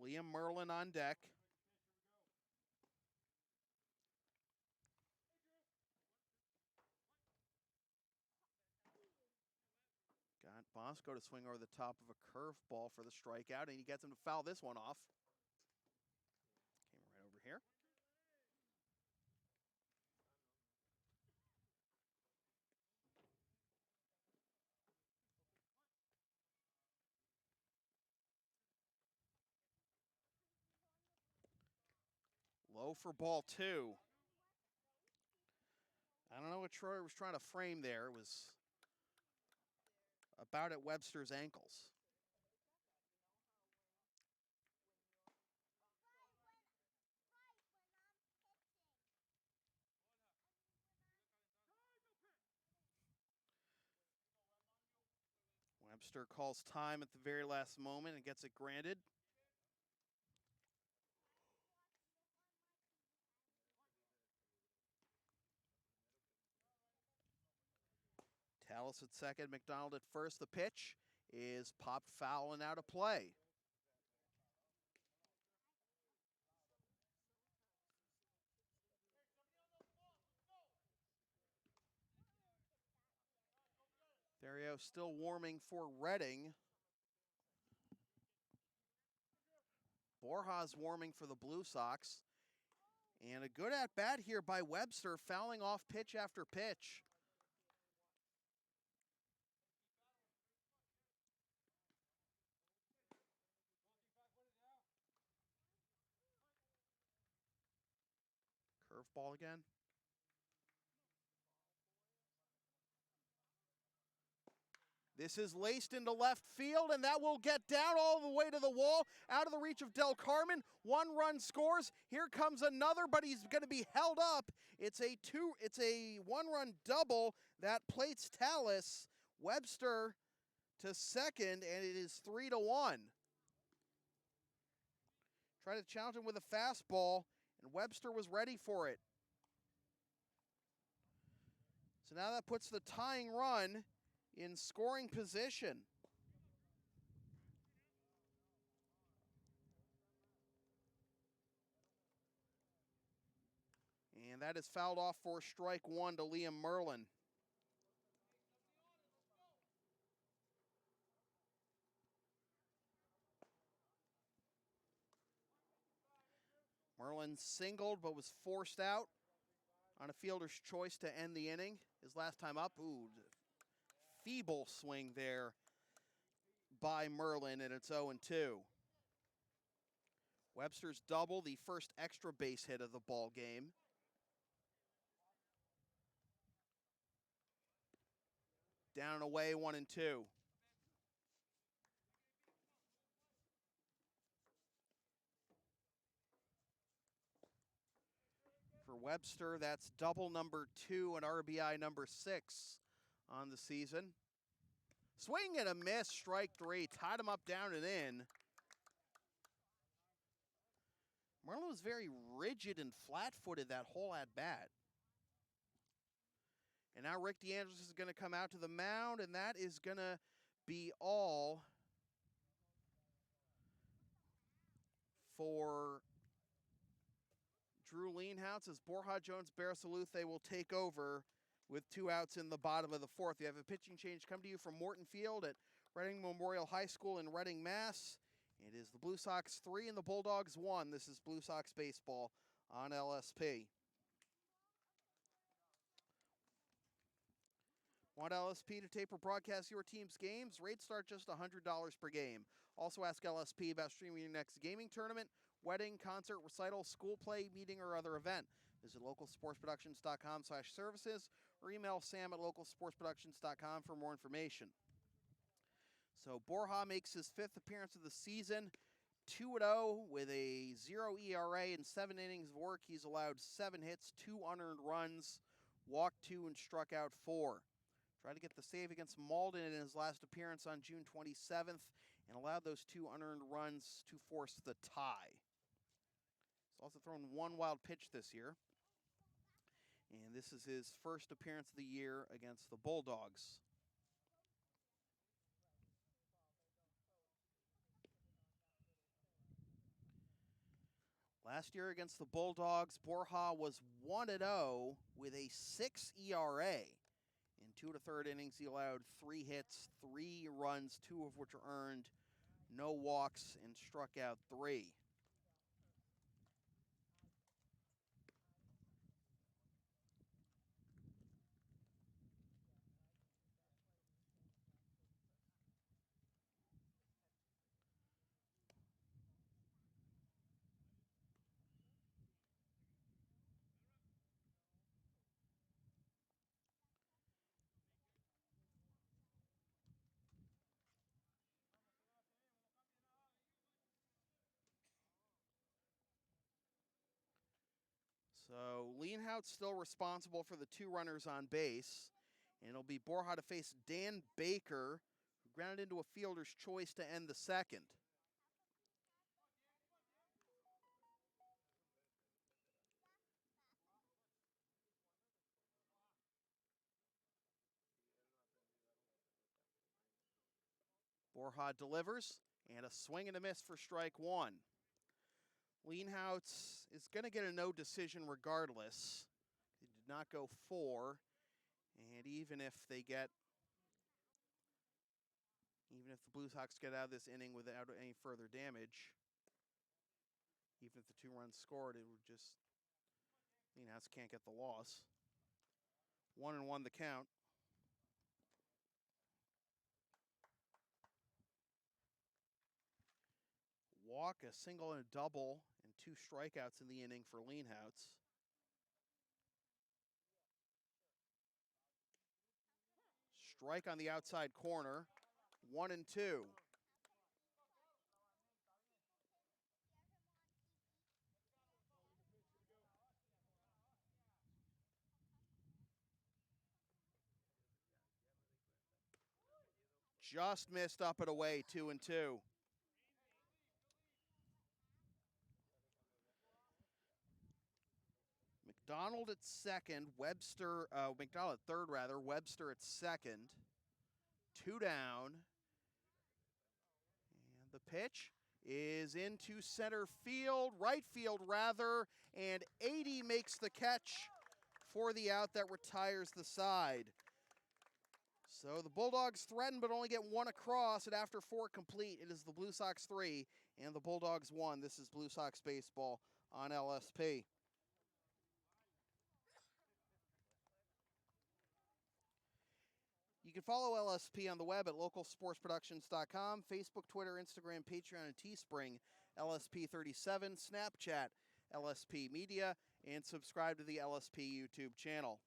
Liam Merlin on deck. Got Bosco to swing over the top of a curveball for the strikeout, and he gets him to foul this one off. Came right over here. Low for ball 2. I don't know what Schroeder was trying to frame there. It was about at Webster's ankles. Webster calls time at the very last moment and gets it granted. Tallis at second, McDonald at first. The pitch is popped foul and out of play. Theriot still warming for Reading. Borjas warming for the Blue Sox. And a good at-bat here by Webster, fouling off pitch after pitch. Curveball again. This is laced into left field, and that will get down all the way to the wall, out of the reach of Del Carmen. 1 run scores. Here comes another, but he's going to be held up. It's a 1-run double that plates Tallis. Webster to second, and it is 3-1. Tried to challenge him with a fastball, and Webster was ready for it. So now that puts the tying run in scoring position. And that is fouled off for strike 1 to Liam Merlin. Merlin singled but was forced out on a fielder's choice to end the inning. His last time up, feeble swing there by Merlin, and it's 0-2. Webster's double, the first extra base hit of the ball game. Down and away, 1-2. For Webster, that's double number 2 and RBI number 6 on the season. Swing and a miss, strike 3, tied him up, down and in. Merlin was very rigid and flat-footed that whole at-bat. And now Rick DeAngelis is going to come out to the mound, and that is going to be all for Drew Leanhouse as Borja Jones Barasaluthe will take over with 2 outs in the bottom of the 4th. We have a pitching change come to you from Morton Field at Reading Memorial High School in Reading, Mass. It is the Blue Sox 3 and the Bulldogs 1. This is Blue Sox baseball on LSP. Want LSP to tape or broadcast your team's games? Rates start just $100 per game. Also ask LSP about streaming your next gaming tournament, wedding, concert, recital, school play, meeting, or other event. Visit localsportsproductions.com/services or email sam@localsportsproductions.com for more information. So Borja makes his 5th appearance of the season, 2-0 with a 0 ERA in 7 innings of work. He's allowed 7 hits, 2 unearned runs, walked 2, and struck out 4. Tried to get the save against Malden in his last appearance on June 27th and allowed those 2 unearned runs to force the tie. He's also thrown 1 wild pitch this year. And this is his first appearance of the year against the Bulldogs. Last year against the Bulldogs, Borja was 1-0 with a 6 ERA. In 2 1/3 innings, he allowed 3 hits, 3 runs, 2 of which are earned, no walks, and struck out 3. So Leanhout's still responsible for the 2 runners on base. And it'll be Borja to face Dan Baker, who grounded into a fielder's choice to end the 2nd. Borja delivers, and a swing and a miss for strike 1. Leanhouse is going to get a no decision regardless. He did not go 4, and even if the Blue Sox get out of this inning without any further damage, even if the 2 runs scored, it would just, Leanhouse can't get the loss. 1-1 the count. Walk, a single and a double, and 2 strikeouts in the inning for Leanhouse. Strike on the outside corner. 1-2. Just missed up and away, 2-2. McDonald at second, McDonald at third rather, Webster at second. 2 down. And the pitch is into center field, right field rather, and 80 makes the catch for the out that retires the side. So the Bulldogs threaten but only get one across, and after 4 complete, it is the Blue Sox 3 and the Bulldogs 1. This is Blue Sox baseball on LSP. You can follow LSP on the web at localsportsproductions.com, Facebook, Twitter, Instagram, Patreon, and Teespring, LSP37, Snapchat, LSP Media, and subscribe to the LSP YouTube channel.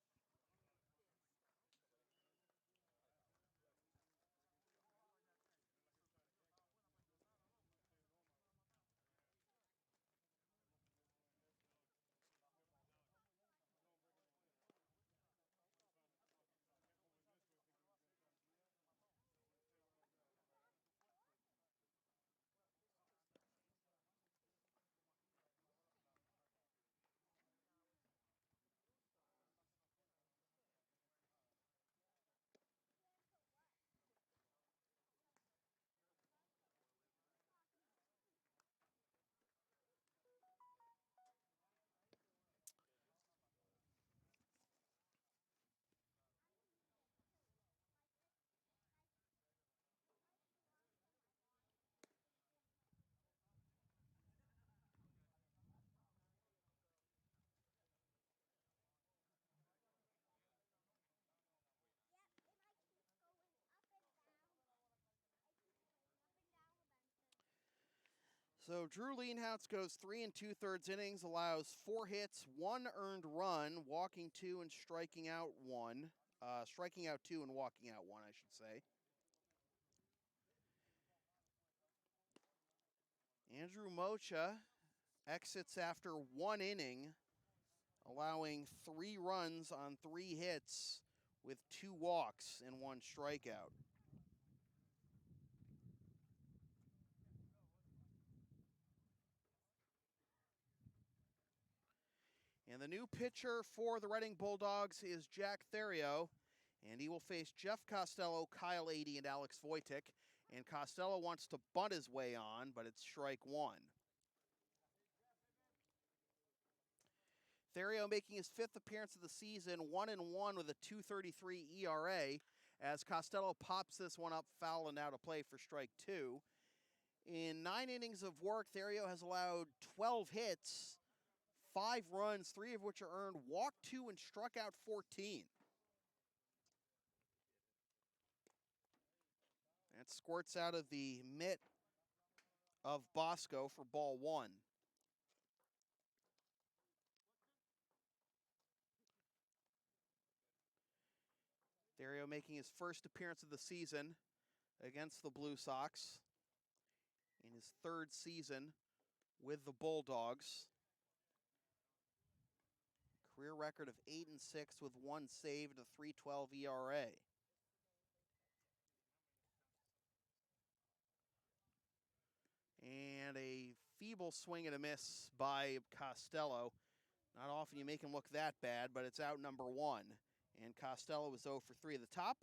So Drew Lienhoutz goes 3 2/3 innings, allows 4 hits, 1 earned run, walking 2 and striking out 1. Striking out 2 and walking out 1, I should say. Andrew Mocha exits after 1 inning, allowing 3 runs on 3 hits with 2 walks and 1 strikeout. And the new pitcher for the Reading Bulldogs is Jack Theriot, and he will face Jeff Costello, Kyle Adey, and Alex Wojcik. And Costello wants to bunt his way on, but it's strike 1. Theriot making his 5th appearance of the season, 1-1 with a 2.33 ERA, as Costello pops this one up foul and out of play for strike 2. In 9 innings of work, Theriot has allowed 12 hits, 5 runs, 3 of which are earned, walked 2 and struck out 14. That squirts out of the mitt of Bosco for ball 1. Theriot making his 1st appearance of the season against the Blue Sox in his 3rd season with the Bulldogs. Career record of 8-6 with 1 save and a 3.12 ERA. And a feeble swing and a miss by Costello. Not often you make him look that bad, but it's out number 1. And Costello was 0 for 3. The top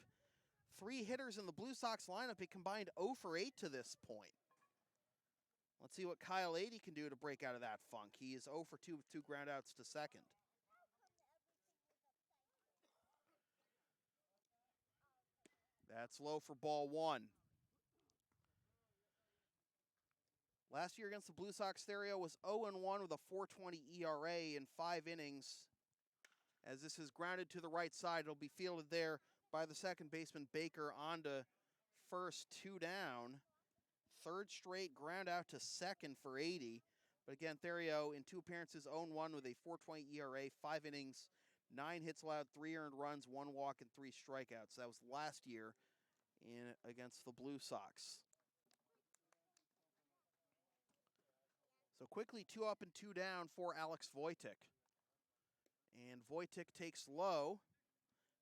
3 hitters in the Blue Sox lineup, he combined 0 for 8 to this point. Let's see what Kyle Adey can do to break out of that funk. He is 0 for 2 with 2 groundouts to second. That's low for ball 1. Last year against the Blue Sox, Theriot was 0-1 with a 4.20 ERA in 5 innings. As this is grounded to the right side, it'll be fielded there by the second baseman Baker on to first, 2 down. 3rd straight ground out to second for 80. But again, Theriot in 2 appearances, 0-1 with a 4.20 ERA, 5 innings, 9 hits allowed, 3 earned runs, 1 walk, and 3 strikeouts. That was last year against the Blue Sox. So quickly 2 up and 2 down for Alex Wojtek. And Wojtek takes low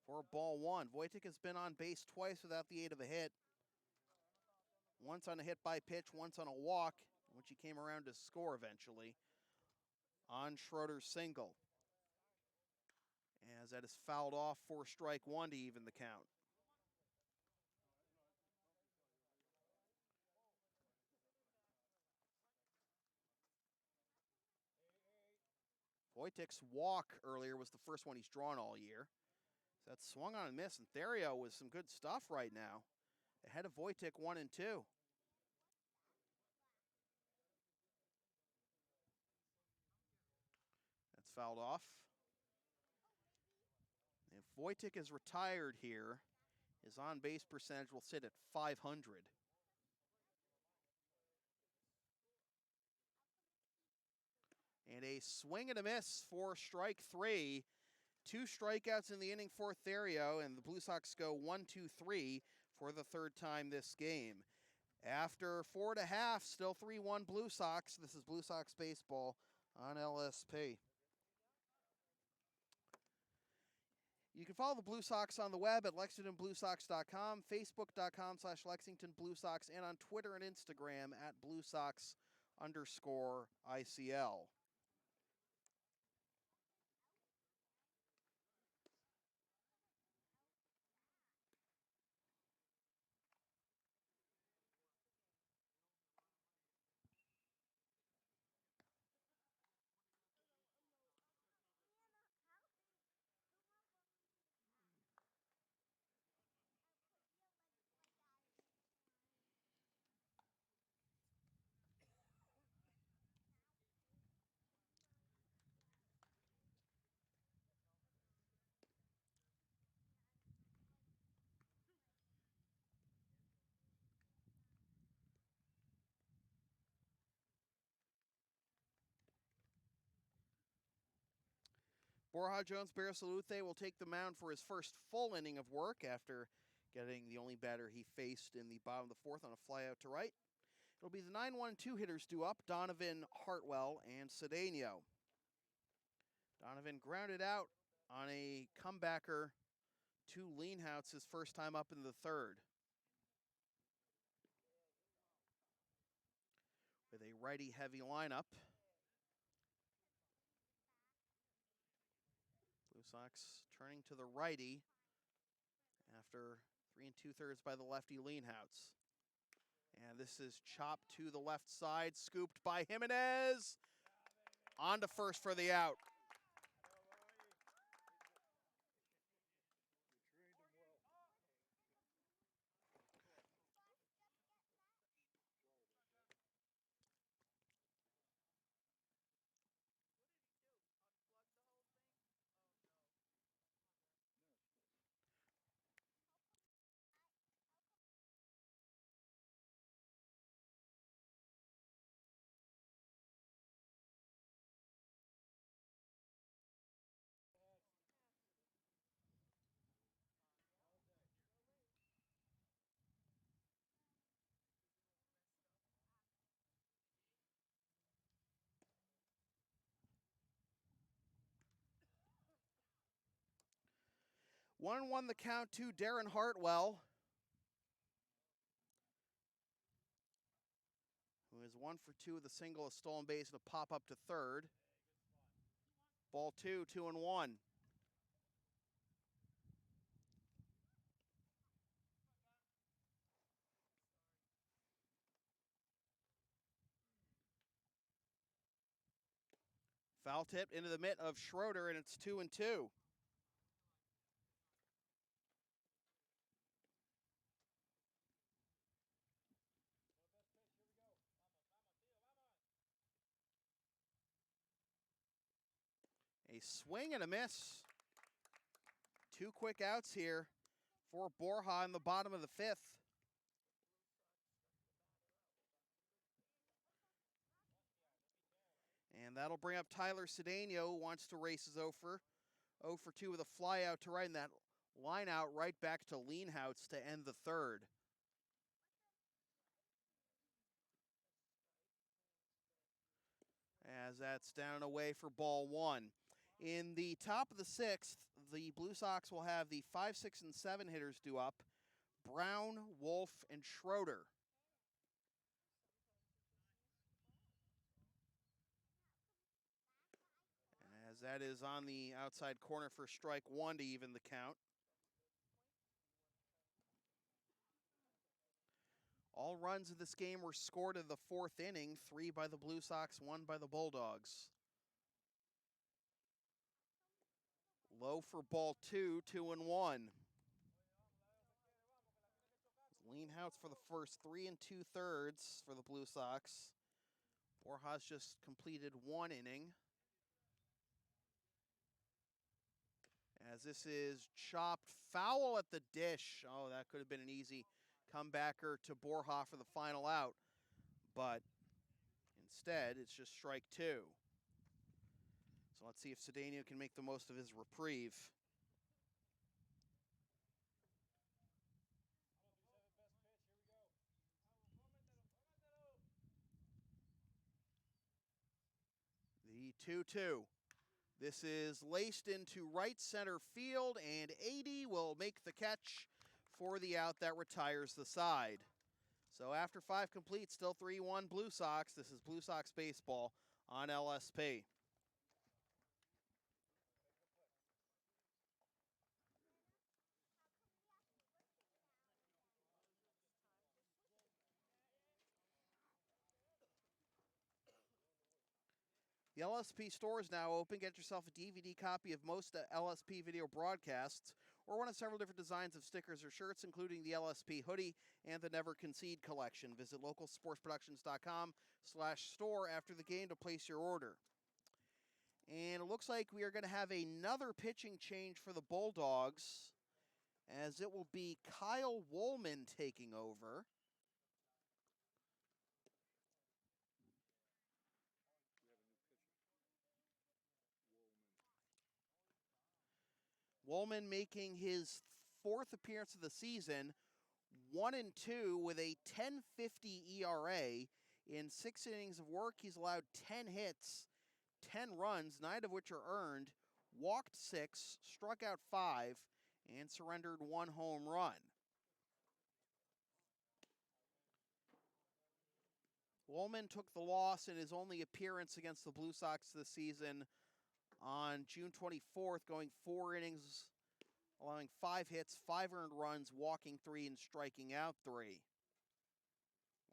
for ball 1. Wojtek has been on base twice without the aid of a hit. Once on a hit by pitch, once on a walk, which he came around to score eventually on Schroeder's single. As that is fouled off for strike 1 to even the count. Wojtek's walk earlier was the first one he's drawn all year. So that swung on and missed, and Therio with some good stuff right now. Ahead of Wojtek 1 and 2. That's fouled off. If Wojtek is retired here, his on-base percentage will sit at .500. And a swing and a miss for strike 3. 2 strikeouts in the inning for Therio, and the Blue Sox go 1-2-3 for the 3rd time this game. After 4 1/2, still 3-1 Blue Sox. This is Blue Sox baseball on LSP. You can follow the Blue Sox on the web at LexingtonBlueSox.com, Facebook.com/Lexington Blue Sox, and on Twitter and Instagram at BlueSox_ICL. Borja Jones Barasalute will take the mound for his first full inning of work after getting the only batter he faced in the bottom of the 4th on a flyout to right. It'll be the 9-1-2 hitters due up, Donovan, Hartwell, and Cedeno. Donovan grounded out on a comebacker to Leanhouse his first time up in the 3rd. With a righty-heavy lineup. Blue Sox turning to the righty after 3 2/3 by the lefty Leanhouse. And this is chopped to the left side, scooped by Jimenez. On to first for the out. One won the count to Darren Hartwell, who is 1 for 2 with a single, a stolen base, and a pop up to 3rd. Ball 2, 2-1. Foul tip into the mitt of Schroeder, and it's 2-2. A swing and a miss. 2 quick outs here for Borja in the bottom of the 5th. And that'll bring up Tyler Cedeno, who wants to race his 0 for 2 with a fly out to right, and that line out right back to Leanhouts to end the third. As that's down and away for ball one. In the top of the sixth, the Blue Sox will have the 5, 6, and 7 hitters due up. Brown, Wolf, and Schroeder. As that is on the outside corner for strike one to even the count. All runs of this game were scored in the fourth inning, 3 by the Blue Sox, 1 by the Bulldogs. Low for ball two, 2-1. Leanhouts for the first 3 2/3 for the Blue Sox. Borjas just completed 1 inning. As this is chopped foul at the dish. Oh, that could have been an easy comebacker to Borja for the final out. But instead, it's just strike 2. So let's see if Cedeno can make the most of his reprieve. The 2-2. This is laced into right center field, and 80 will make the catch for the out that retires the side. So after 5 complete, still 3-1 Blue Sox. This is Blue Sox baseball on LSP. The LSP store is now open. Get yourself a DVD copy of most LSP video broadcasts or one of several different designs of stickers or shirts, including the LSP hoodie and the Never Concede Collection. Visit localsportsproductions.com/store after the game to place your order. And it looks like we are going to have another pitching change for the Bulldogs, as it will be Kyle Woolman taking over. Woolman making his 4th appearance of the season, 1-2 with a 10.50 ERA. In 6 innings of work, he's allowed 10 hits, 10 runs, 9 of which are earned, walked 6, struck out 5, and surrendered 1 home run. Woolman took the loss in his only appearance against the Blue Sox this season on June 24th, going 4 innings, allowing 5 hits, 5 earned runs, walking 3, and striking out 3.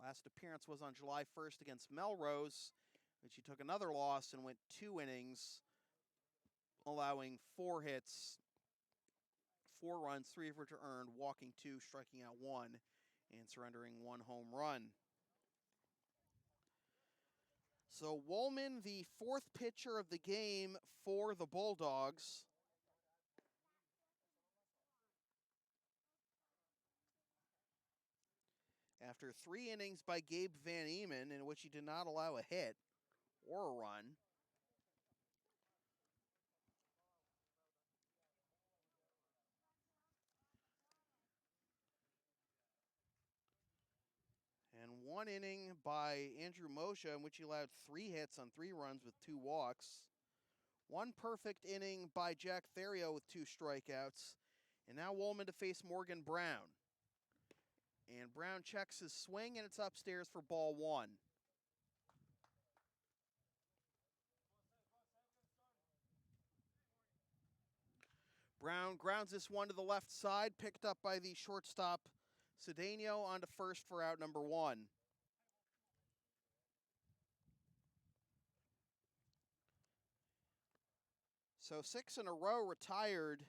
Last appearance was on July 1st against Melrose, which he took another loss and went 2 innings, allowing 4 hits, 4 runs, 3 of which are earned, walking 2, striking out 1, and surrendering 1 home run. So Woolman, the 4th pitcher of the game for the Bulldogs. After 3 innings by Gabe Van Eman, in which he did not allow a hit or a run. And 1 inning by Andrew Mosha, in which he allowed 3 hits on 3 runs with 2 walks. 1 perfect inning by Jack Theriot with 2 strikeouts. And now Woolman to face Morgan Brown. And Brown checks his swing, and it's upstairs for ball 1. Brown grounds this one to the left side, picked up by the shortstop Cedeno onto first for out number 1. So 6 in a row retired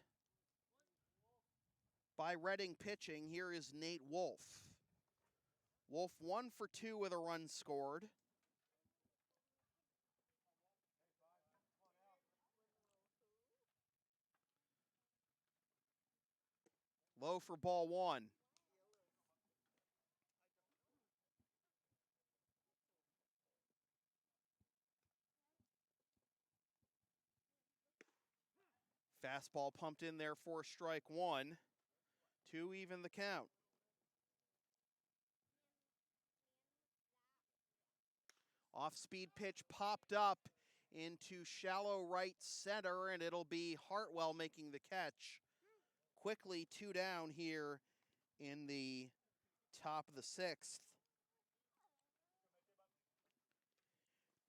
by Reading pitching. Here is Nate Wolf. Wolf 1 for 2 with a run scored. Low for ball 1. Fastball pumped in there for strike one. 2 even the count. Off-speed pitch popped up into shallow right center, and it'll be Hartwell making the catch. Quickly 2 down here in the top of the 6th.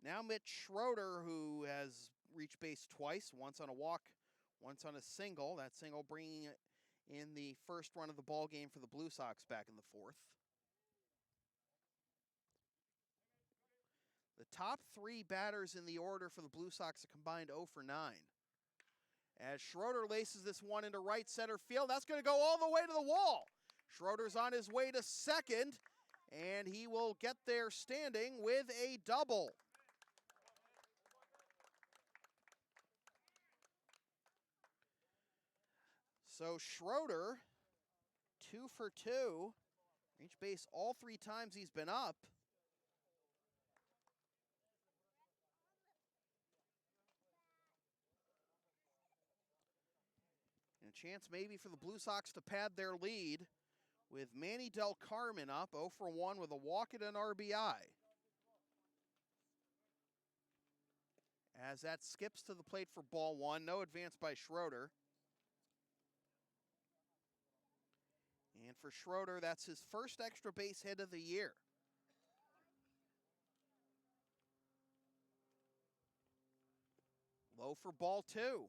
Now Mitch Schroeder, who has reached base twice, once on a walk, once on a single. That single bringing in the first run of the ball game for the Blue Sox back in the 4th. The top 3 batters in the order for the Blue Sox are combined 0 for 9. As Schroeder laces this one into right center field, that's going to go all the way to the wall. Schroeder's on his way to second, and he will get there standing with a double. So Schroeder, 2 for 2, reached base all 3 times he's been up. And a chance maybe for the Blue Sox to pad their lead with Manny Del Carmen up 0 for 1 with a walk and an RBI. As that skips to the plate for ball 1, no advance by Schroeder. And for Schroeder, that's his first extra base hit of the year. Low for ball 2.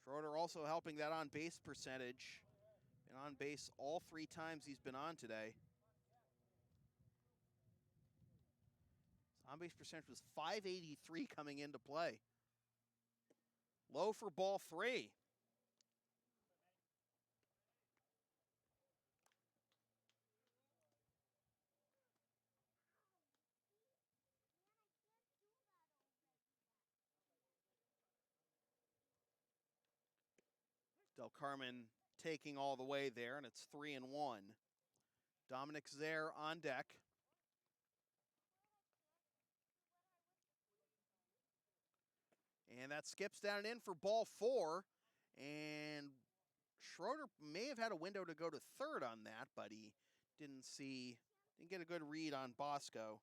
Schroeder also helping that on-base percentage. Been on base all 3 times he's been on today. His on-base percentage was .583 coming into play. Low for ball 3. Del Carmen taking all the way there, and it's 3-1. Dominic's there on deck. And that skips down and in for ball 4. And Schroeder may have had a window to go to third on that, but he didn't get a good read on Bosco.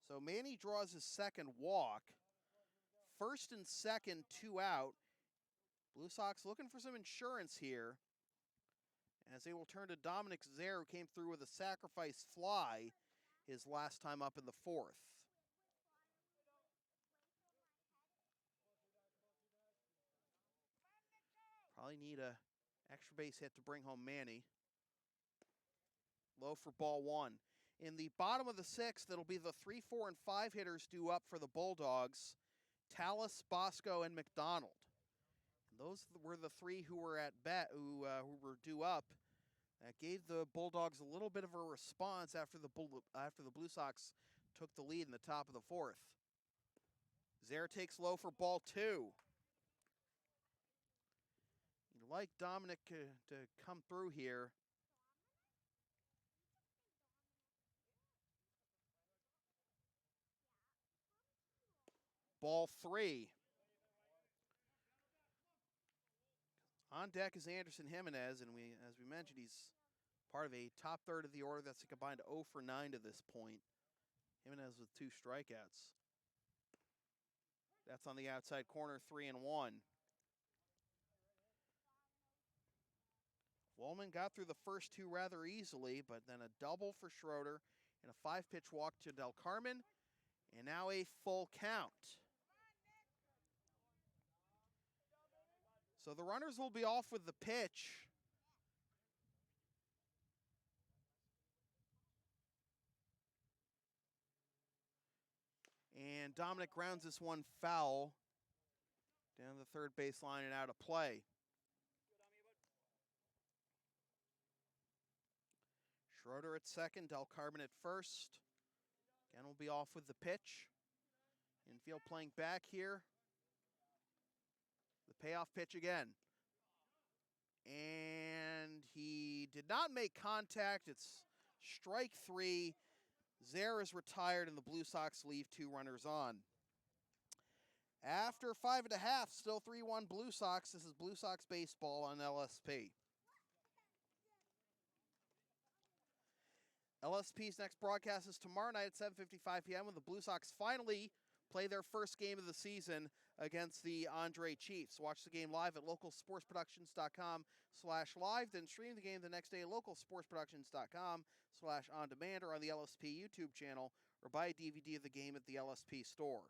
So Manny draws his second walk. First and second, 2 out. Blue Sox looking for some insurance here, as they will turn to Dominic Zare, who came through with a sacrifice fly his last time up in the 4th. Probably need a extra base hit to bring home Manny. Low for ball 1. In the bottom of the 6th, it'll be the 3, 4, and 5 hitters due up for the Bulldogs: Tallis, Bosco, and McDonald. Those were the 3 who were at bat, who were due up. That gave the Bulldogs a little bit of a response after the Blue Sox took the lead in the top of the 4th. Zare takes low for ball 2. You'd like Dominic to come through here. Ball 3. On deck is Anderson Jimenez, and as we mentioned, he's part of a top third of the order. That's a combined 0 for 9 to this point. Jimenez with 2 strikeouts. That's on the outside corner, 3-1. Woolman got through the first 2 rather easily, but then a double for Schroeder and a 5-pitch walk to Del Carmen, and now a full count. So the runners will be off with the pitch. And Dominic grounds this one foul down the third baseline and out of play. Schroeder at second, Del Carmen at first. Again, will be off with the pitch. Infield playing back here. The payoff pitch again. And he did not make contact. It's strike 3. Zare is retired, and the Blue Sox leave 2 runners on. After 5 1/2, still 3-1 Blue Sox. This is Blue Sox baseball on LSP. LSP's next broadcast is tomorrow night at 7:55 p.m. when the Blue Sox finally play their first game of the season against the Andre Chiefs. Watch the game live at localsportsproductions.com/live, then stream the game the next day at localsportsproductions.com/on-demand or on the LSP YouTube channel, or buy a DVD of the game at the LSP store.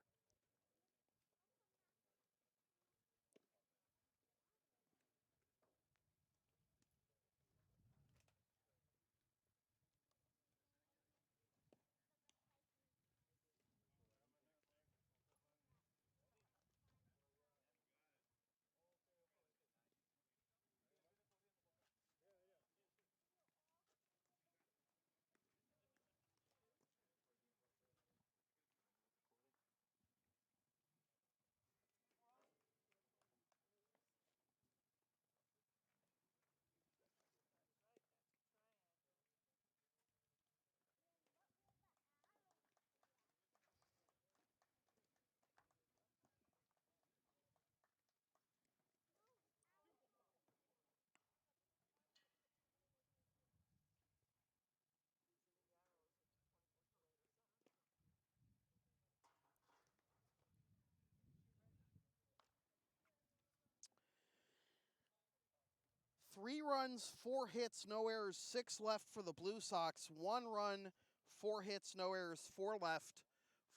Three runs, 4 hits, no errors, 6 left for the Blue Sox. 1 run, 4 hits, no errors, 4 left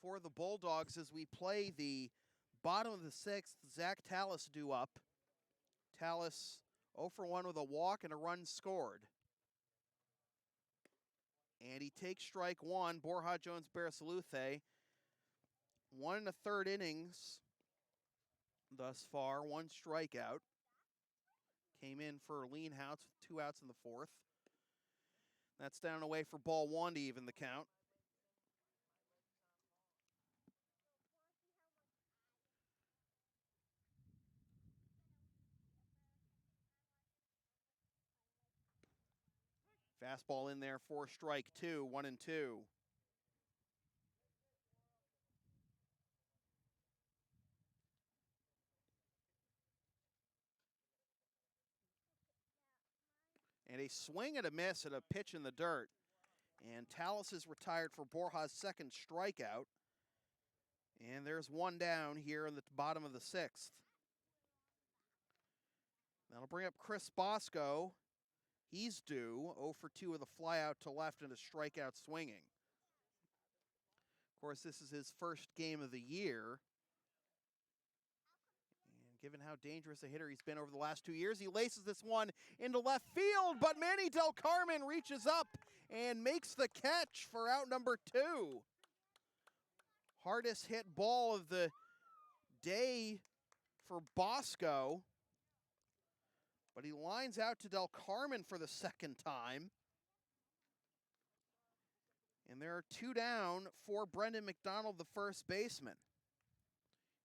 for the Bulldogs as we play the bottom of the 6th. Zach Tallis due up. Tallis 0 for 1 with a walk and a run scored. And he takes strike 1. Borja Jones Barasaluthe. 1 1/3 innings thus far, 1 strikeout. Came in for lean outs with 2 outs in the 4th. That's down and away for ball 1 to even the count. Fastball in there for strike 2, 1-2. And a swing and a miss and a pitch in the dirt. And Tallis is retired for Borja's 2nd strikeout. And there's 1 down here in the bottom of the 6th. That'll bring up Chris Bosco. He's due 0 for 2 with a fly out to left and a strikeout swinging. Of course, this is his first game of the year. And given how dangerous a hitter he's been over the last 2 years, he laces this one into left field, but Manny Del Carmen reaches up and makes the catch for out number 2. Hardest hit ball of the day for Bosco. But he lines out to Del Carmen for the 2nd time. And there are 2 down for Brendan McDonald, the first baseman.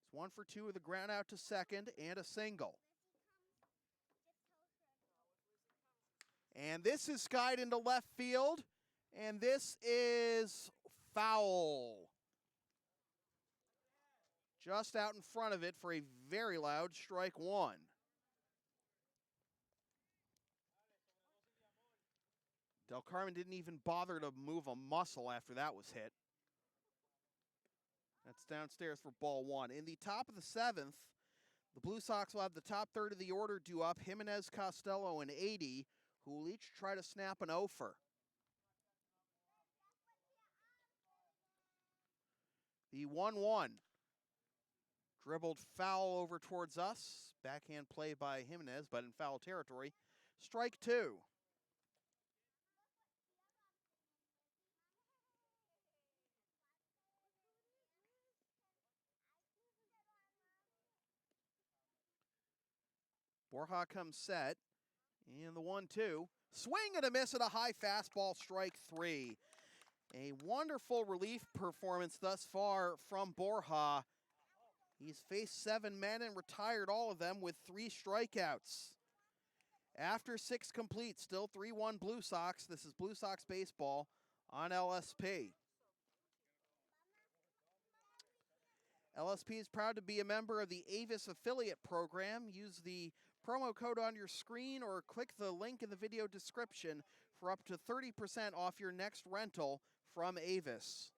He's 1 for 2 with a ground out to 2nd and a single. And this is skied into left field. And this is foul. Just out in front of it for a very loud strike 1. Del Carmen didn't even bother to move a muscle after that was hit. That's downstairs for ball 1. In the top of the 7th, the Blue Sox will have the top third of the order due up. Jimenez, Costello, and 80, who will each try to snap an offer. The 1-1. Dribbled foul over towards us. Backhand play by Jimenez, but in foul territory. Strike 2. Borja comes set. And the 1-2. Swing and a miss at a high fastball, strike 3. A wonderful relief performance thus far from Borja. He's faced 7 men and retired all of them with 3 strikeouts. After 6 complete, still 3-1 Blue Sox. This is Blue Sox baseball on LSP. LSP is proud to be a member of the Avis affiliate program. Use the promo code on your screen or click the link in the video description for up to 30% off your next rental from Avis.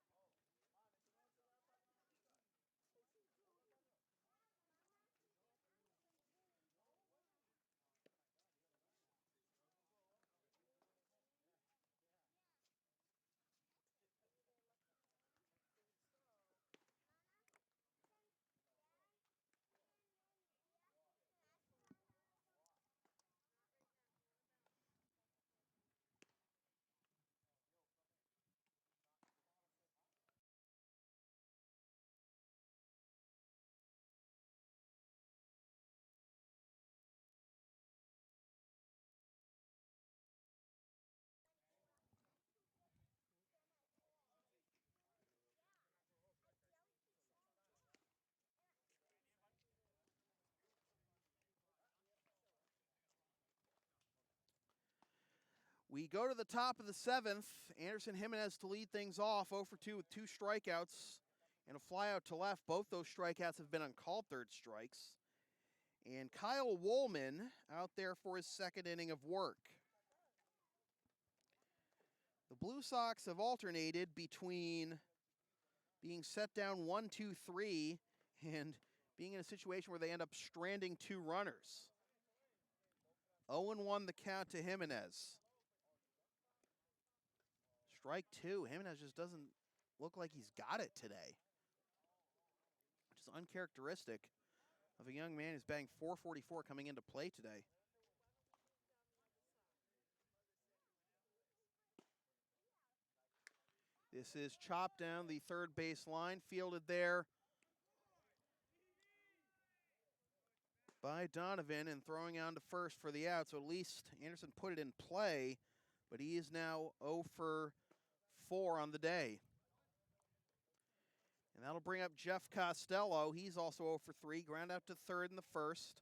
We go to the top of the 7th. Anderson Jimenez to lead things off, 0 for 2 with 2 strikeouts and a flyout to left. Both those strikeouts have been uncalled third strikes. And Kyle Woolman out there for his second inning of work. The Blue Sox have alternated between being set down 1-2-3 and being in a situation where they end up stranding 2 runners. 0-1 the count to Jimenez. Strike 2. Jimenez just doesn't look like he's got it today, which is uncharacteristic of a young man who's batting .444 coming into play today. This is chopped down the third base line, fielded there by Donovan and throwing on to first for the out. So at least Anderson put it in play, but he is now 0 for 4 on the day. And that'll bring up Jeff Costello. He's also 0 for 3. Ground out to third in the first.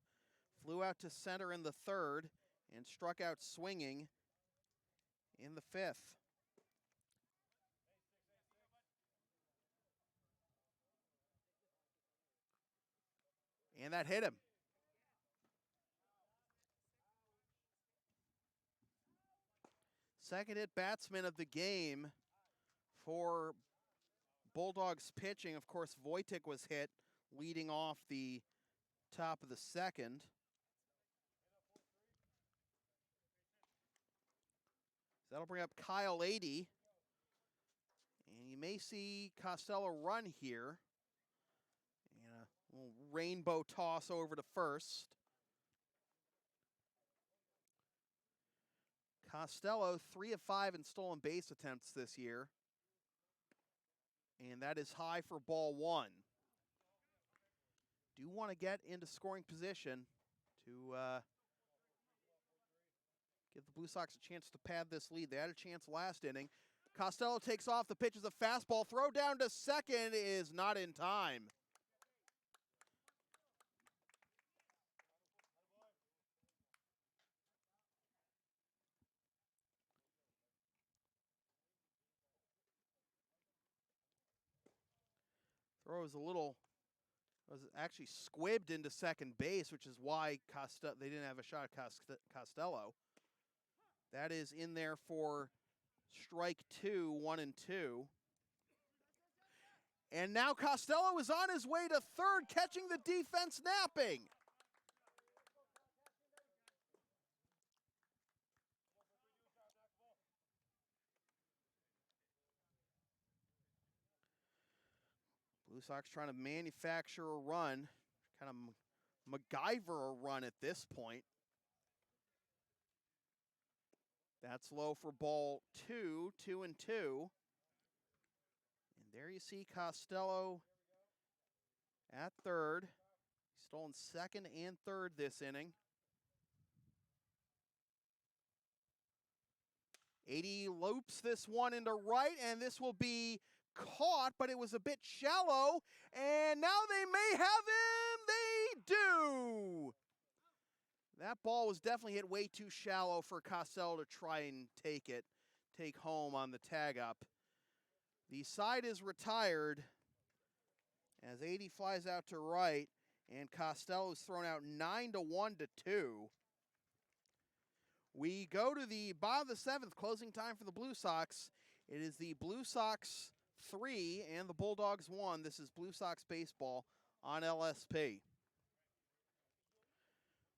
Flew out to center in the third. And struck out swinging in the 5th. And that hit him. Second hit batsman of the game for Bulldogs pitching. Of course, Wojtek was hit leading off the top of the second. So that'll bring up Kyle 80. And you may see Costello run here. And a little rainbow toss over to first. Costello, 3 of 5 in stolen base attempts this year. And that is high for ball 1. Do want to get into scoring position to give the Blue Sox a chance to pad this lead. They had a chance last inning. Costello takes off. The pitch is a fastball. Throw down to second is not in time. Throw was actually squibbed into second base, which is why they didn't have a shot at Costello. That is in there for strike 2, 1 and 2. And now Costello is on his way to third, catching the defense napping. Blue Sox trying to manufacture a run, kind of MacGyver a run at this point. That's low for ball 2, 2 and 2. And there you see Costello at third. He's stolen second and third this inning. 80 loops this one into right, and this will be caught, but it was a bit shallow, and now they may have him. They do. That ball was definitely hit way too shallow for Costello to try and take home on the tag up. The side is retired, as 80 flies out to right, and Costello is thrown out 9-1 to 2. We go to the bottom of the 7th, closing time for the Blue Sox. It is the Blue Sox 3 and the Bulldogs 1. This is Blue Sox baseball on LSP.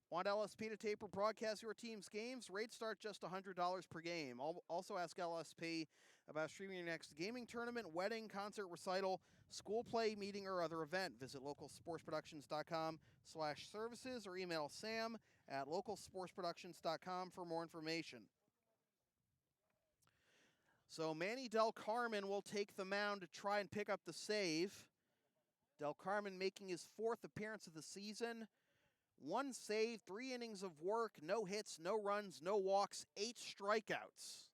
Want LSP to tape or broadcast your team's games? Rates start just $100 per game. Also ask LSP about streaming your next gaming tournament, wedding, concert, recital, school play, meeting, or other event. Visit localsportsproductions.com/services or email sam@localsportsproductions.com for more information. So Manny Del Carmen will take the mound to try and pick up the save. Del Carmen making his 4th appearance of the season. 1 save, 3 innings of work, no hits, no runs, no walks, 8 strikeouts.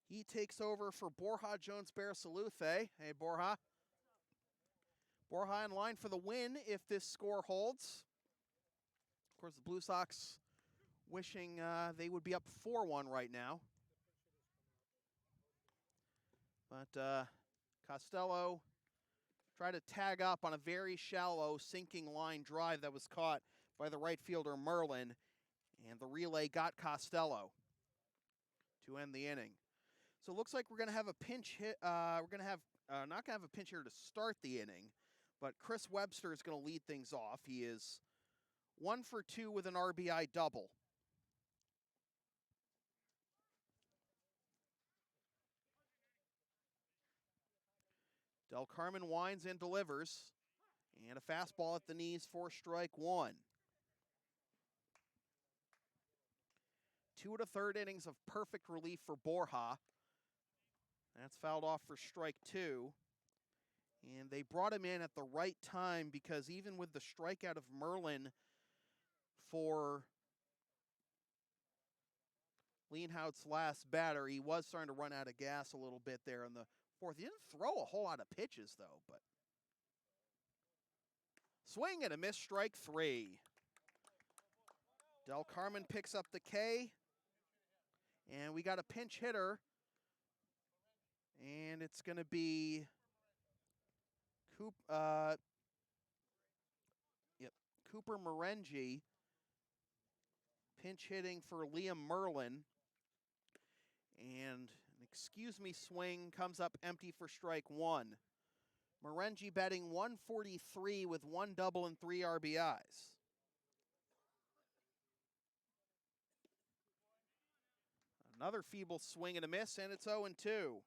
He takes over for Borja Jones-Barasaluthe. Hey, Borja. Borja in line for the win if this score holds. Of course, the Blue Sox wishing they would be up 4-1 right now. But Costello tried to tag up on a very shallow sinking line drive that was caught by the right fielder Merlin, and the relay got Costello to end the inning. So it looks like we're going to have a pinch hit. We're going to have not going to have a pinch hitter to start the inning, but Chris Webster is going to lead things off. He is 1 for 2 with an RBI double. Del Carmen winds and delivers. And a fastball at the knees for strike 1. 2 1/3 innings of perfect relief for Borja. That's fouled off for strike 2. And they brought him in at the right time because even with the strikeout of Merlin for Lienhout's last batter, he was starting to run out of gas a little bit there in the 4th. He didn't throw a whole lot of pitches, though, but swing and a miss, strike 3. Del Carmen picks up the K, and we got a pinch hitter, and it's going to be Cooper Morengi pinch hitting for Liam Merlin, and an excuse me swing comes up empty for strike 1. Morengi batting 143 with 1 double and 3 RBIs. Another feeble swing and a miss, and it's 0-2.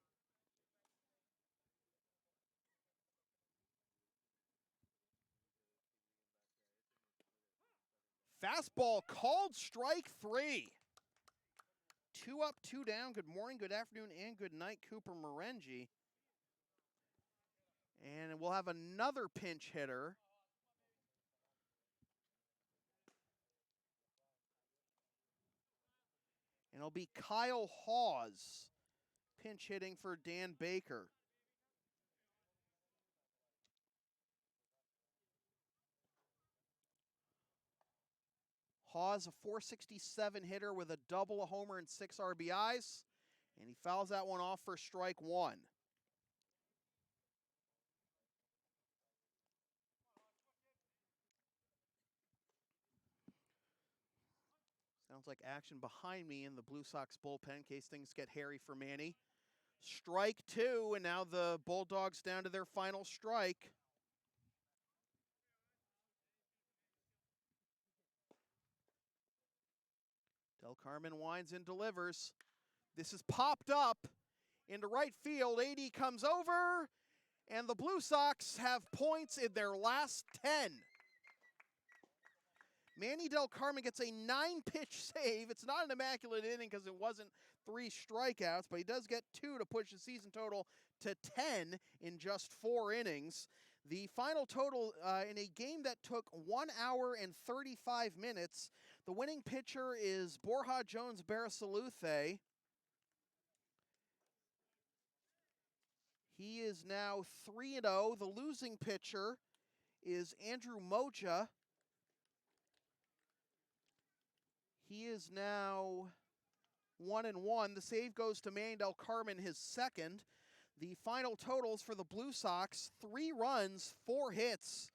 Fastball called, strike 3. 2 up, 2 down. Good morning, good afternoon, and good night, Cooper Morengi. And we'll have another pinch hitter. And it'll be Kyle Hawes pinch hitting for Dan Baker. Hawes, a .467 hitter with a double, a homer, and 6 RBIs. And he fouls that one off for strike 1. Sounds like action behind me in the Blue Sox bullpen in case things get hairy for Manny. Strike 2, and now the Bulldogs down to their final strike. Del Carmen winds and delivers. This is popped up into right field. AD comes over, and the Blue Sox have points in their last 10. Manny Del Carmen gets a 9-pitch save. It's not an immaculate inning because it wasn't 3 strikeouts, but he does get 2 to push the season total to 10 in just 4 innings. The final total in a game that took 1 hour and 35 minutes, the winning pitcher is Borja Jones-Barasaluthe. He is now 3-0. The losing pitcher is Andrew Moja. He is now 1-1. The save goes to Manny Del Carmen, his second. The final totals for the Blue Sox: 3 runs, 4 hits,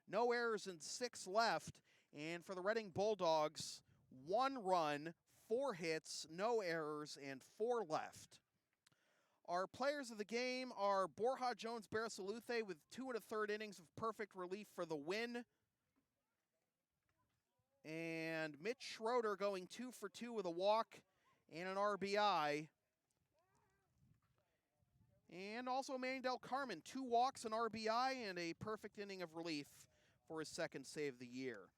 no errors, and 6 left. And for the Reading Bulldogs, 1 run, 4 hits, no errors, and 4 left. Our players of the game are Borja Jones Barasaluthe with 2 1/3 innings of perfect relief for the win. And Mitch Schroeder going 2 for 2 with a walk and an RBI. And also Mandel Carmen, 2 walks, an RBI, and a perfect inning of relief for his second save of the year.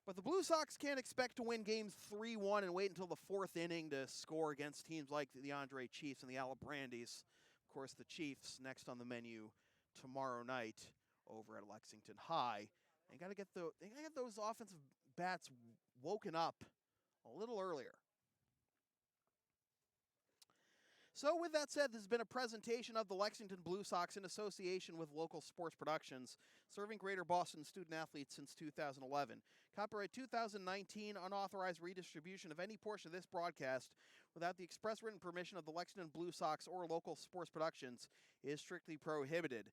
But the Blue Sox can't expect to win games 3-1 and wait until the 4th inning to score against teams like the Andre Chiefs and the Alabrandis. Of course, the Chiefs next on the menu tomorrow night over at Lexington High. They got to get those offensive bats woken up a little earlier. So with that said, this has been a presentation of the Lexington Blue Sox in association with Local Sports Productions, serving Greater Boston student-athletes since 2011. Copyright 2019, unauthorized redistribution of any portion of this broadcast without the express written permission of the Lexington Blue Sox or Local Sports Productions is strictly prohibited.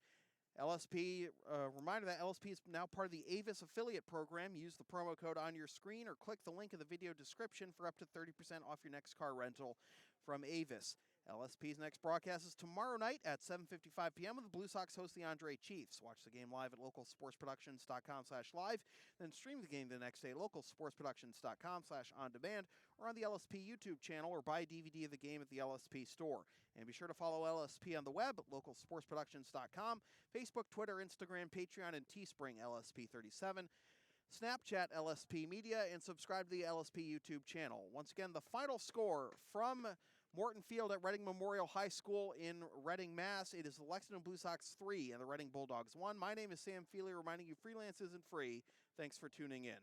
LSP, reminder that LSP is now part of the Avis affiliate program. Use the promo code on your screen or click the link in the video description for up to 30% off your next car rental from Avis. LSP's next broadcast is tomorrow night at 7:55 p.m. when the Blue Sox host the Andre Chiefs. Watch the game live at localsportsproductions.com/live, then stream the game the next day at localsportsproductions.com/on-demand or on the LSP YouTube channel, or buy a DVD of the game at the LSP store. And be sure to follow LSP on the web at localsportsproductions.com, Facebook, Twitter, Instagram, Patreon, and Teespring LSP37, Snapchat LSP Media, and subscribe to the LSP YouTube channel. Once again, the final score from Morton Field at Reading Memorial High School in Reading, Mass. It is the Lexington Blue Sox 3 and the Reading Bulldogs 1. My name is Sam Feely, reminding you freelance isn't free. Thanks for tuning in.